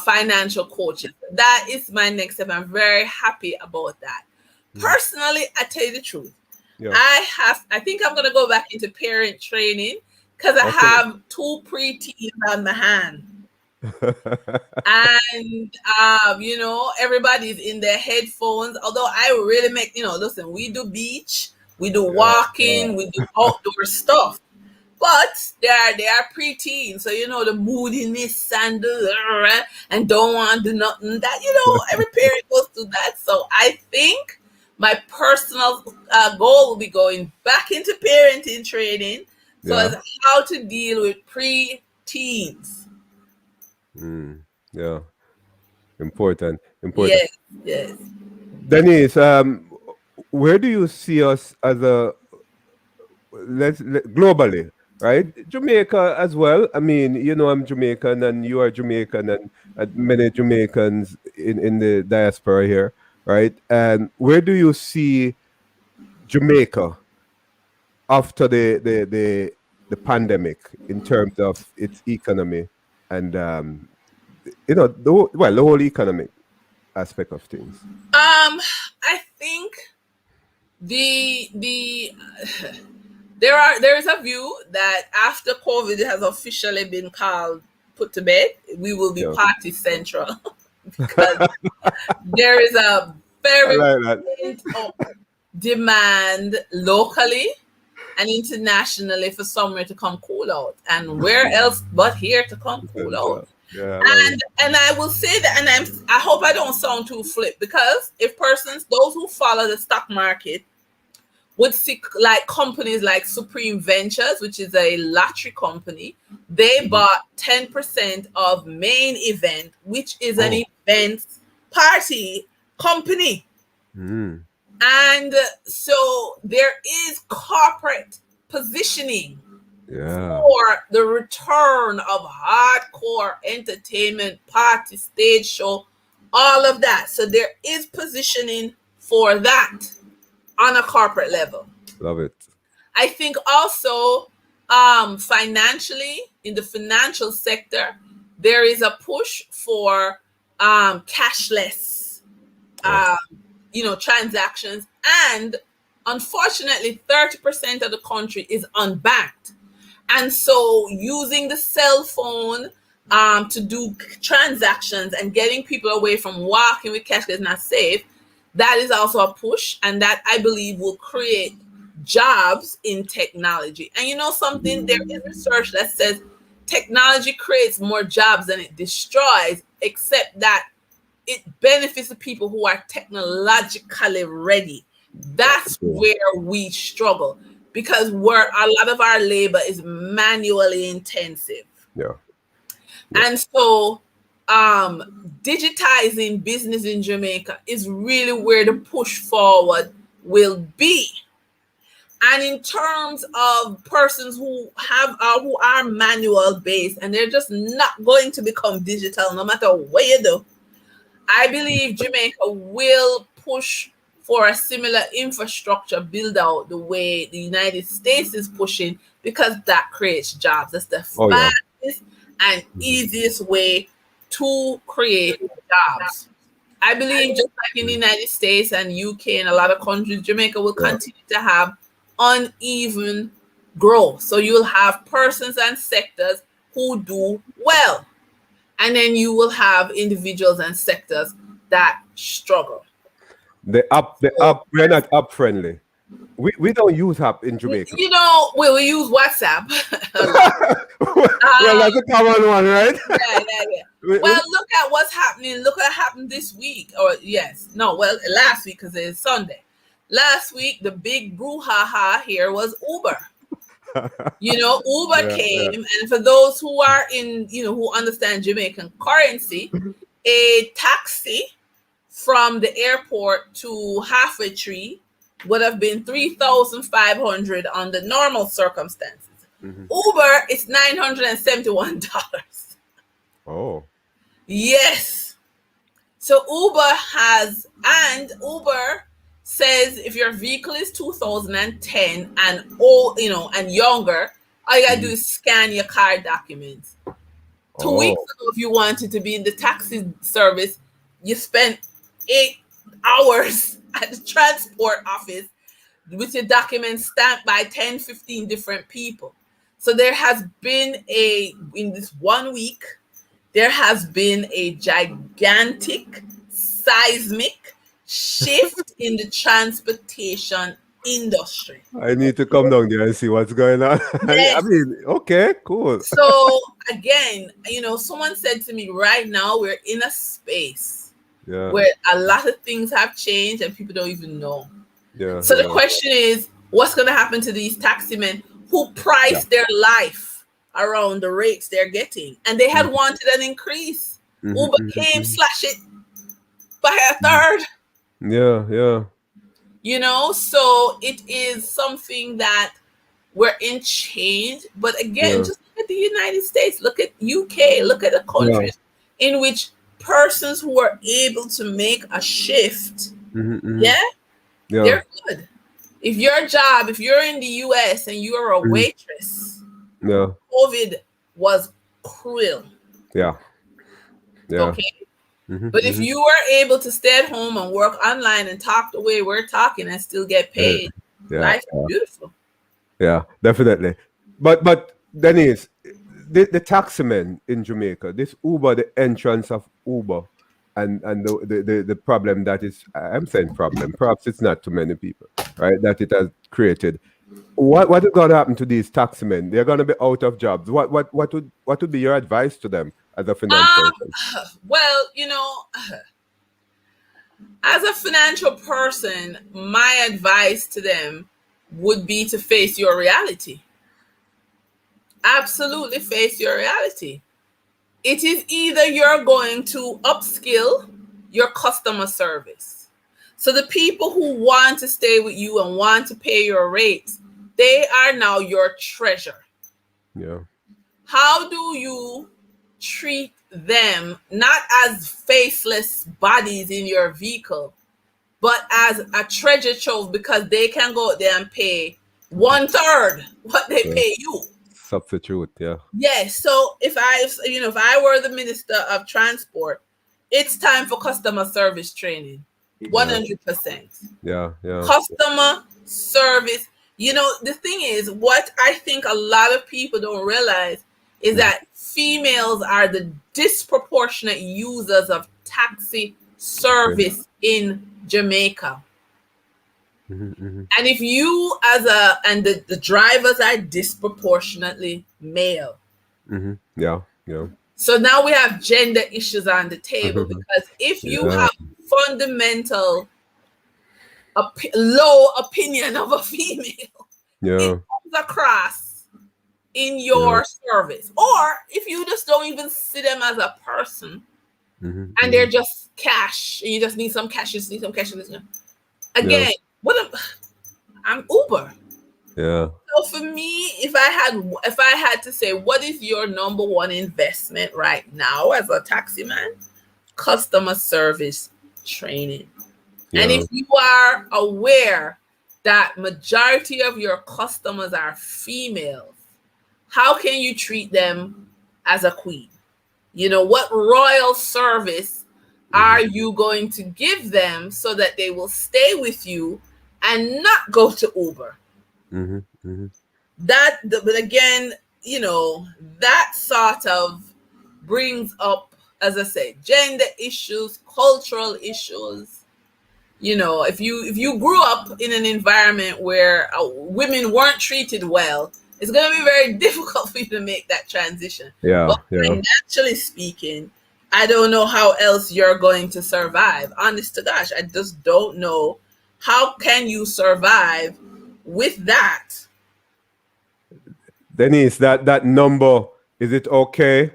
financial coaching. That is my next step. I'm very happy about that. Personally, I tell you the truth. Yeah. I think I'm going to go back into parent training, because I have 2 preteens on my hand. And everybody's in their headphones, although I really make, listen, we do beach, we do walking, we do outdoor stuff, but they are preteens, so the moodiness and don't want to do nothing, that every parent goes through that. So I think my personal goal will be going back into parenting training, so as how to deal with preteens. Yeah, important. Yes. Dennise, where do you see us as globally, right? Jamaica as well. I mean, I'm Jamaican and you are Jamaican, and many Jamaicans in the diaspora here, right? And where do you see Jamaica after the pandemic in terms of its economy and the whole economic aspect of things? I think there is a view that after COVID has officially been put to bed, we will be party central, because there is a very demand locally and internationally for somewhere to come cool out, and where else but here to come cool out. Yeah, and I will say that, and I hope I don't sound too flip, because if those who follow the stock market would see, like, companies like Supreme Ventures, which is a lottery company, they bought 10% of Main Event, which is an event party company. And so there is corporate positioning for the return of hardcore entertainment, party, stage show, all of that. So there is positioning for that on a corporate level. Love it. I think also financially, in the financial sector, there is a push for cashless, transactions, and unfortunately, 30% of the country is unbanked, and so using the cell phone to do transactions and getting people away from walking with cash is not safe. That is also a push, and that I believe will create jobs in technology. And you know something, there is research that says technology creates more jobs than it destroys, except that it benefits the people who are technologically ready. That's where we struggle, because where a lot of our labor is manually intensive. And so digitizing business in Jamaica is really where the push forward will be. And in terms of persons who are manual based and they're just not going to become digital no matter what you do, I believe Jamaica will push for a similar infrastructure build out the way the United States is pushing, because that creates jobs. That's the fastest and easiest way to create jobs. I believe just like in the United States and UK and a lot of countries, Jamaica will continue to have uneven growth. So you will have persons and sectors who do well, and then you will have individuals and sectors that struggle. We're not app friendly. We don't use app in Jamaica. We use WhatsApp. Well, that's a common one, right? Yeah. Well, look at what's happening. Look what happened this week. Last week, because it's Sunday. Last week, the big brouhaha here was Uber. Uber came, and for those who are who understand Jamaican currency, a taxi from the airport to Halfway Tree would have been $3,500 under normal circumstances. Uber is $971. Oh. Yes. So Uber says if your vehicle is 2010 and old, and younger, all you gotta do is scan your car documents. 2 weeks ago, if you wanted to be in the taxi service, you spent 8 hours at the transport office with your documents stamped by 10, 15 different people. So there has been in this 1 week, there has been a gigantic, seismic shift in the transportation industry. I need to come down there and see what's going on. Yes. I mean, okay, cool. So again, someone said to me, right now we're in a space where a lot of things have changed and people don't even know. So the question is, what's going to happen to these taximen who price their life around the rates they're getting? And they had wanted an increase. Uber came, slash it by a third. So it is something that we're in change. But again, just look at the United States, look at UK, look at the countries in which persons who are able to make a shift, they're good. If you're in the US and you're a waitress, COVID was cruel. Okay. But if you are able to stay at home and work online and talk the way we're talking and still get paid, life is beautiful. Yeah, definitely. But Dennise, the taximen in Jamaica, this Uber, the entrance of Uber, and the problem that is, I'm saying problem, perhaps it's not too many people, right, that it has created. What is going to happen to these taximen? They're going to be out of jobs. What would be your advice to them as a financial person? Well, as a financial person, my advice to them would be to face your reality. Absolutely face your reality. It is either you're going to upskill your customer service. So the people who want to stay with you and want to pay your rates, they are now your treasure. How do you treat them not as faceless bodies in your vehicle, but as a treasure trove, because they can go out there and pay 1/3 what they pay you? substitute. Yeah. Yes. So if I were the Minister of Transport, it's time for customer service training. 100%. Yeah. Customer service. The thing is, what I think a lot of people don't realize is that females are the disproportionate users of taxi service in Jamaica. And if you and the drivers are disproportionately male. Yeah. So now we have gender issues on the table, because if you have fundamental low opinion of a female, it comes across in your service. Or if you just don't even see them as a person, and they're just cash, and you just need some cash, again, I'm Uber. Yeah. So for me, if I had to say, what is your number one investment right now as a taxi man? Customer service training. Yeah. And if you are aware that majority of your customers are females, how can you treat them as a queen? What royal service are you going to give them so that they will stay with you and not go to Uber? But again, that sort of brings up, as I say, gender issues, cultural issues. If you grew up in an environment where women weren't treated well, it's going to be very difficult for you to make that transition. But financially speaking, I don't know how else you're going to survive. Honest to gosh, I just don't know. How can you survive with that? Dennise, that number, is it okay?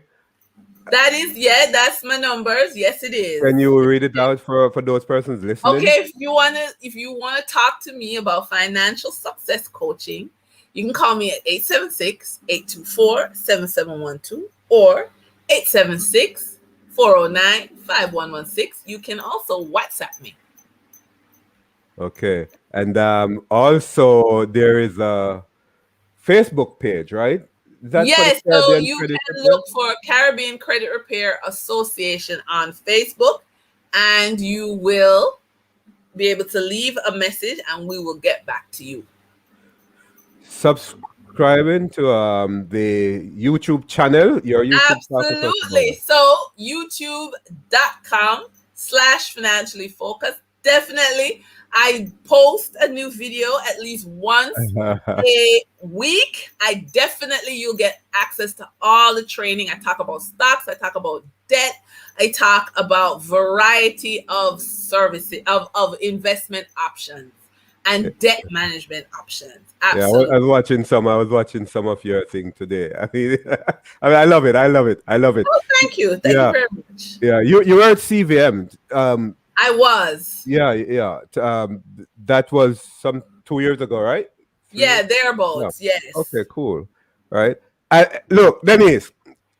That is, that's my numbers. Yes, it is. Can you read it out for those persons listening? Okay, if you wanna talk to me about financial success coaching, you can call me at 876-824-7712 or 876-409-5116. You can also WhatsApp me. Okay. And also there is a Facebook page, right? Yes, so you can look for Caribbean Credit Repair Association on Facebook, and you will be able to leave a message and we will get back to you. Subscribing to the YouTube channel, your YouTube Absolutely. So youtube.com/financially focused. Definitely. I post a new video at least once a week. You'll get access to all the training. I talk about stocks. I talk about debt. I talk about variety of services, of investment options and debt management options. Absolutely. Yeah, I was watching some of your thing today. I mean, I love it. Oh, thank you. Thank you very much. Yeah, you were at CVM. I was. Yeah. That was some 2 years ago, right? Yeah, thereabouts. Yeah. Yes. Okay, cool. Right. Look, Dennise.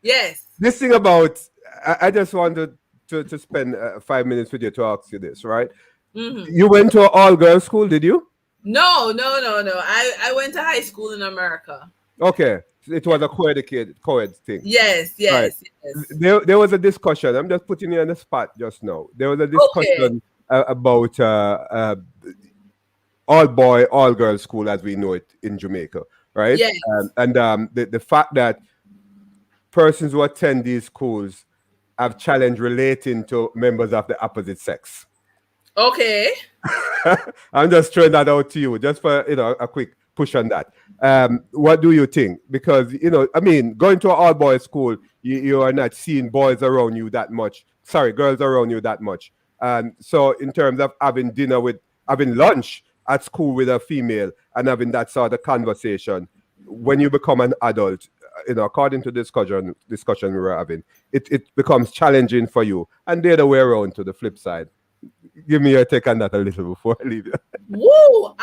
Yes. This thing about, I just wanted to spend 5 minutes with you to ask you this, right? You went to an all-girls school, did you? No. I went to high school in America. Okay. It was a co-ed thing. Yes. Right. There was a discussion. I'm just putting you on the spot just now. There was a discussion about all-boy, all-girls school as we know it in Jamaica, right? Yes. And the fact that persons who attend these schools have challenge relating to members of the opposite sex. Okay. I'm just throwing that out to you, just for a quick push on that. What do you think? Because going to an all-boys school, you are not seeing boys around you that much. Sorry, girls around you that much. And so, in terms of having lunch at school with a female and having that sort of conversation, when you become an adult, according to discussion we were having, it becomes challenging for you. And the other way around, to the flip side. Give me your take on that a little before I leave you. Woo!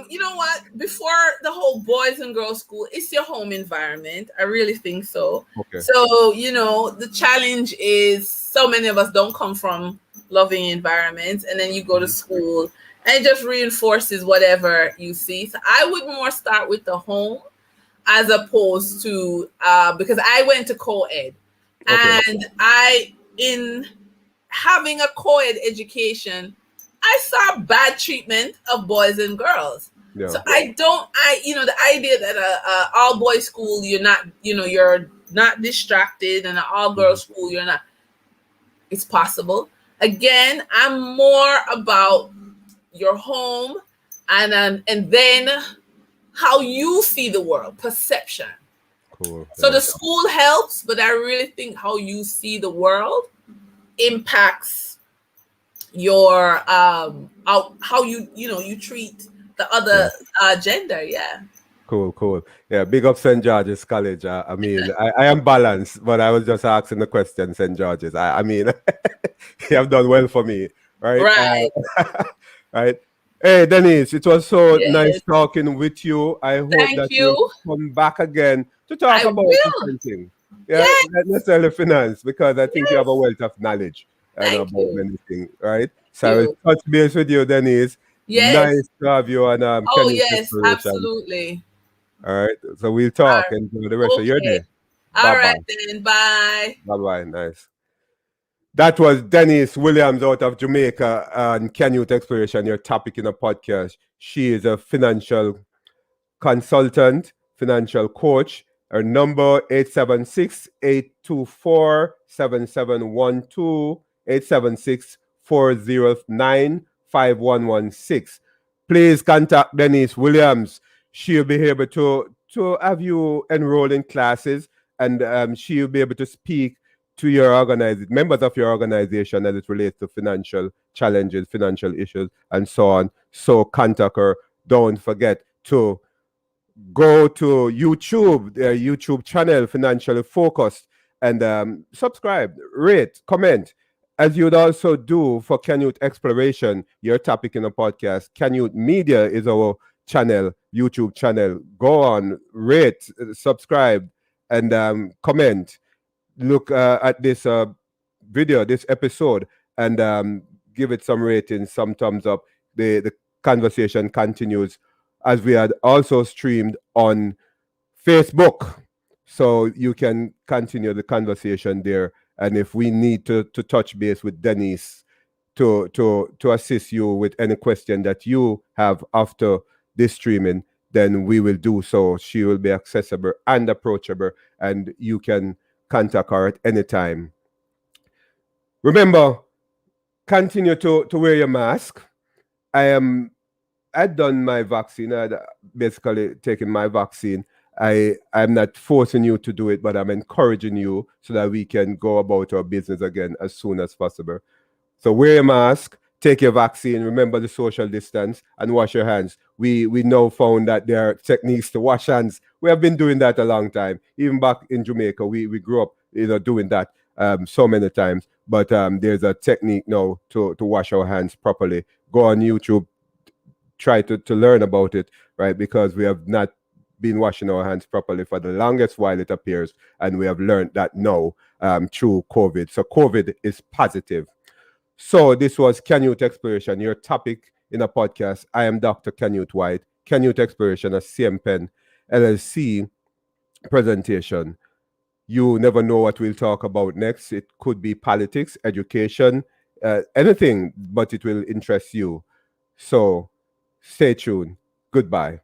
You know what? Before the whole boys and girls school, it's your home environment. I really think so. Okay. So, the challenge is so many of us don't come from loving environments, and then you go to school and it just reinforces whatever you see. So I would more start with the home. as opposed to because I went to co-ed, and in having a co-ed education, I saw bad treatment of boys and girls. Yeah. So the idea that all boys school, you're not distracted, and an all girls school, you're not. It's possible. Again, I'm more about your home and then how you see the world, perception. Cool. So the school helps, but I really think how you see the world impacts your how you treat the other gender. Yeah. Cool. Yeah, big up St. George's College. I mean, I am balanced, but I was just asking the question, St. George's. I mean, you have done well for me, right? Right. Right. Hey, Dennise, it was so nice talking with you. I hope that you come back again to talk about different things. Yeah, not necessarily finance, because I think you have a wealth of knowledge about many things, right? So I will touch base with you, Dennise. Yes. Nice to have you on yes, absolutely. All right. So we'll talk and do the rest of your day. All right then. Bye. Bye. Nice. That was Dennise Williams out of Jamaica on Canute Exploration, your topic in a podcast. She is a financial consultant, financial coach. Her number 876-824-7712, 876-409-5116. Please contact Dennise Williams. She'll be able to have you enroll in classes, and she'll be able to speak to your members of your organization as it relates to financial challenges, financial issues, and so on. So contact her. Don't forget to go to YouTube, their YouTube channel, Financially Focused, and subscribe, rate, comment, as you'd also do for Canute Exploration, your topic in the podcast. Canute Media is our channel, YouTube channel. Go on, rate, subscribe, and comment. Look at this video, this episode, and give it some ratings, some thumbs up. The conversation continues, as we had also streamed on Facebook, so you can continue the conversation there. And if we need to touch base with Dennise to assist you with any question that you have after this streaming, then we will do so. She will be accessible and approachable, and you can contact her at any time. Remember, continue to wear your mask. I'd done my vaccine. I'd basically taken my vaccine. I'm not forcing you to do it, but I'm encouraging you so that we can go about our business again as soon as possible. So wear your mask, take your vaccine, remember the social distance, and wash your hands. We now found that there are techniques to wash hands. We have been doing that a long time. Even back in Jamaica, we grew up doing that so many times. But there's a technique now to wash our hands properly. Go on YouTube, try to learn about it, right? Because we have not been washing our hands properly for the longest while, it appears, and we have learned that now through COVID. So COVID is positive. So this was Canute Exploration, your topic in a podcast. I am Dr. Canute White. Canute Exploration, a CMPEN LLC presentation. You never know what we'll talk about next. It could be politics, education, anything, but it will interest you. So stay tuned. Goodbye.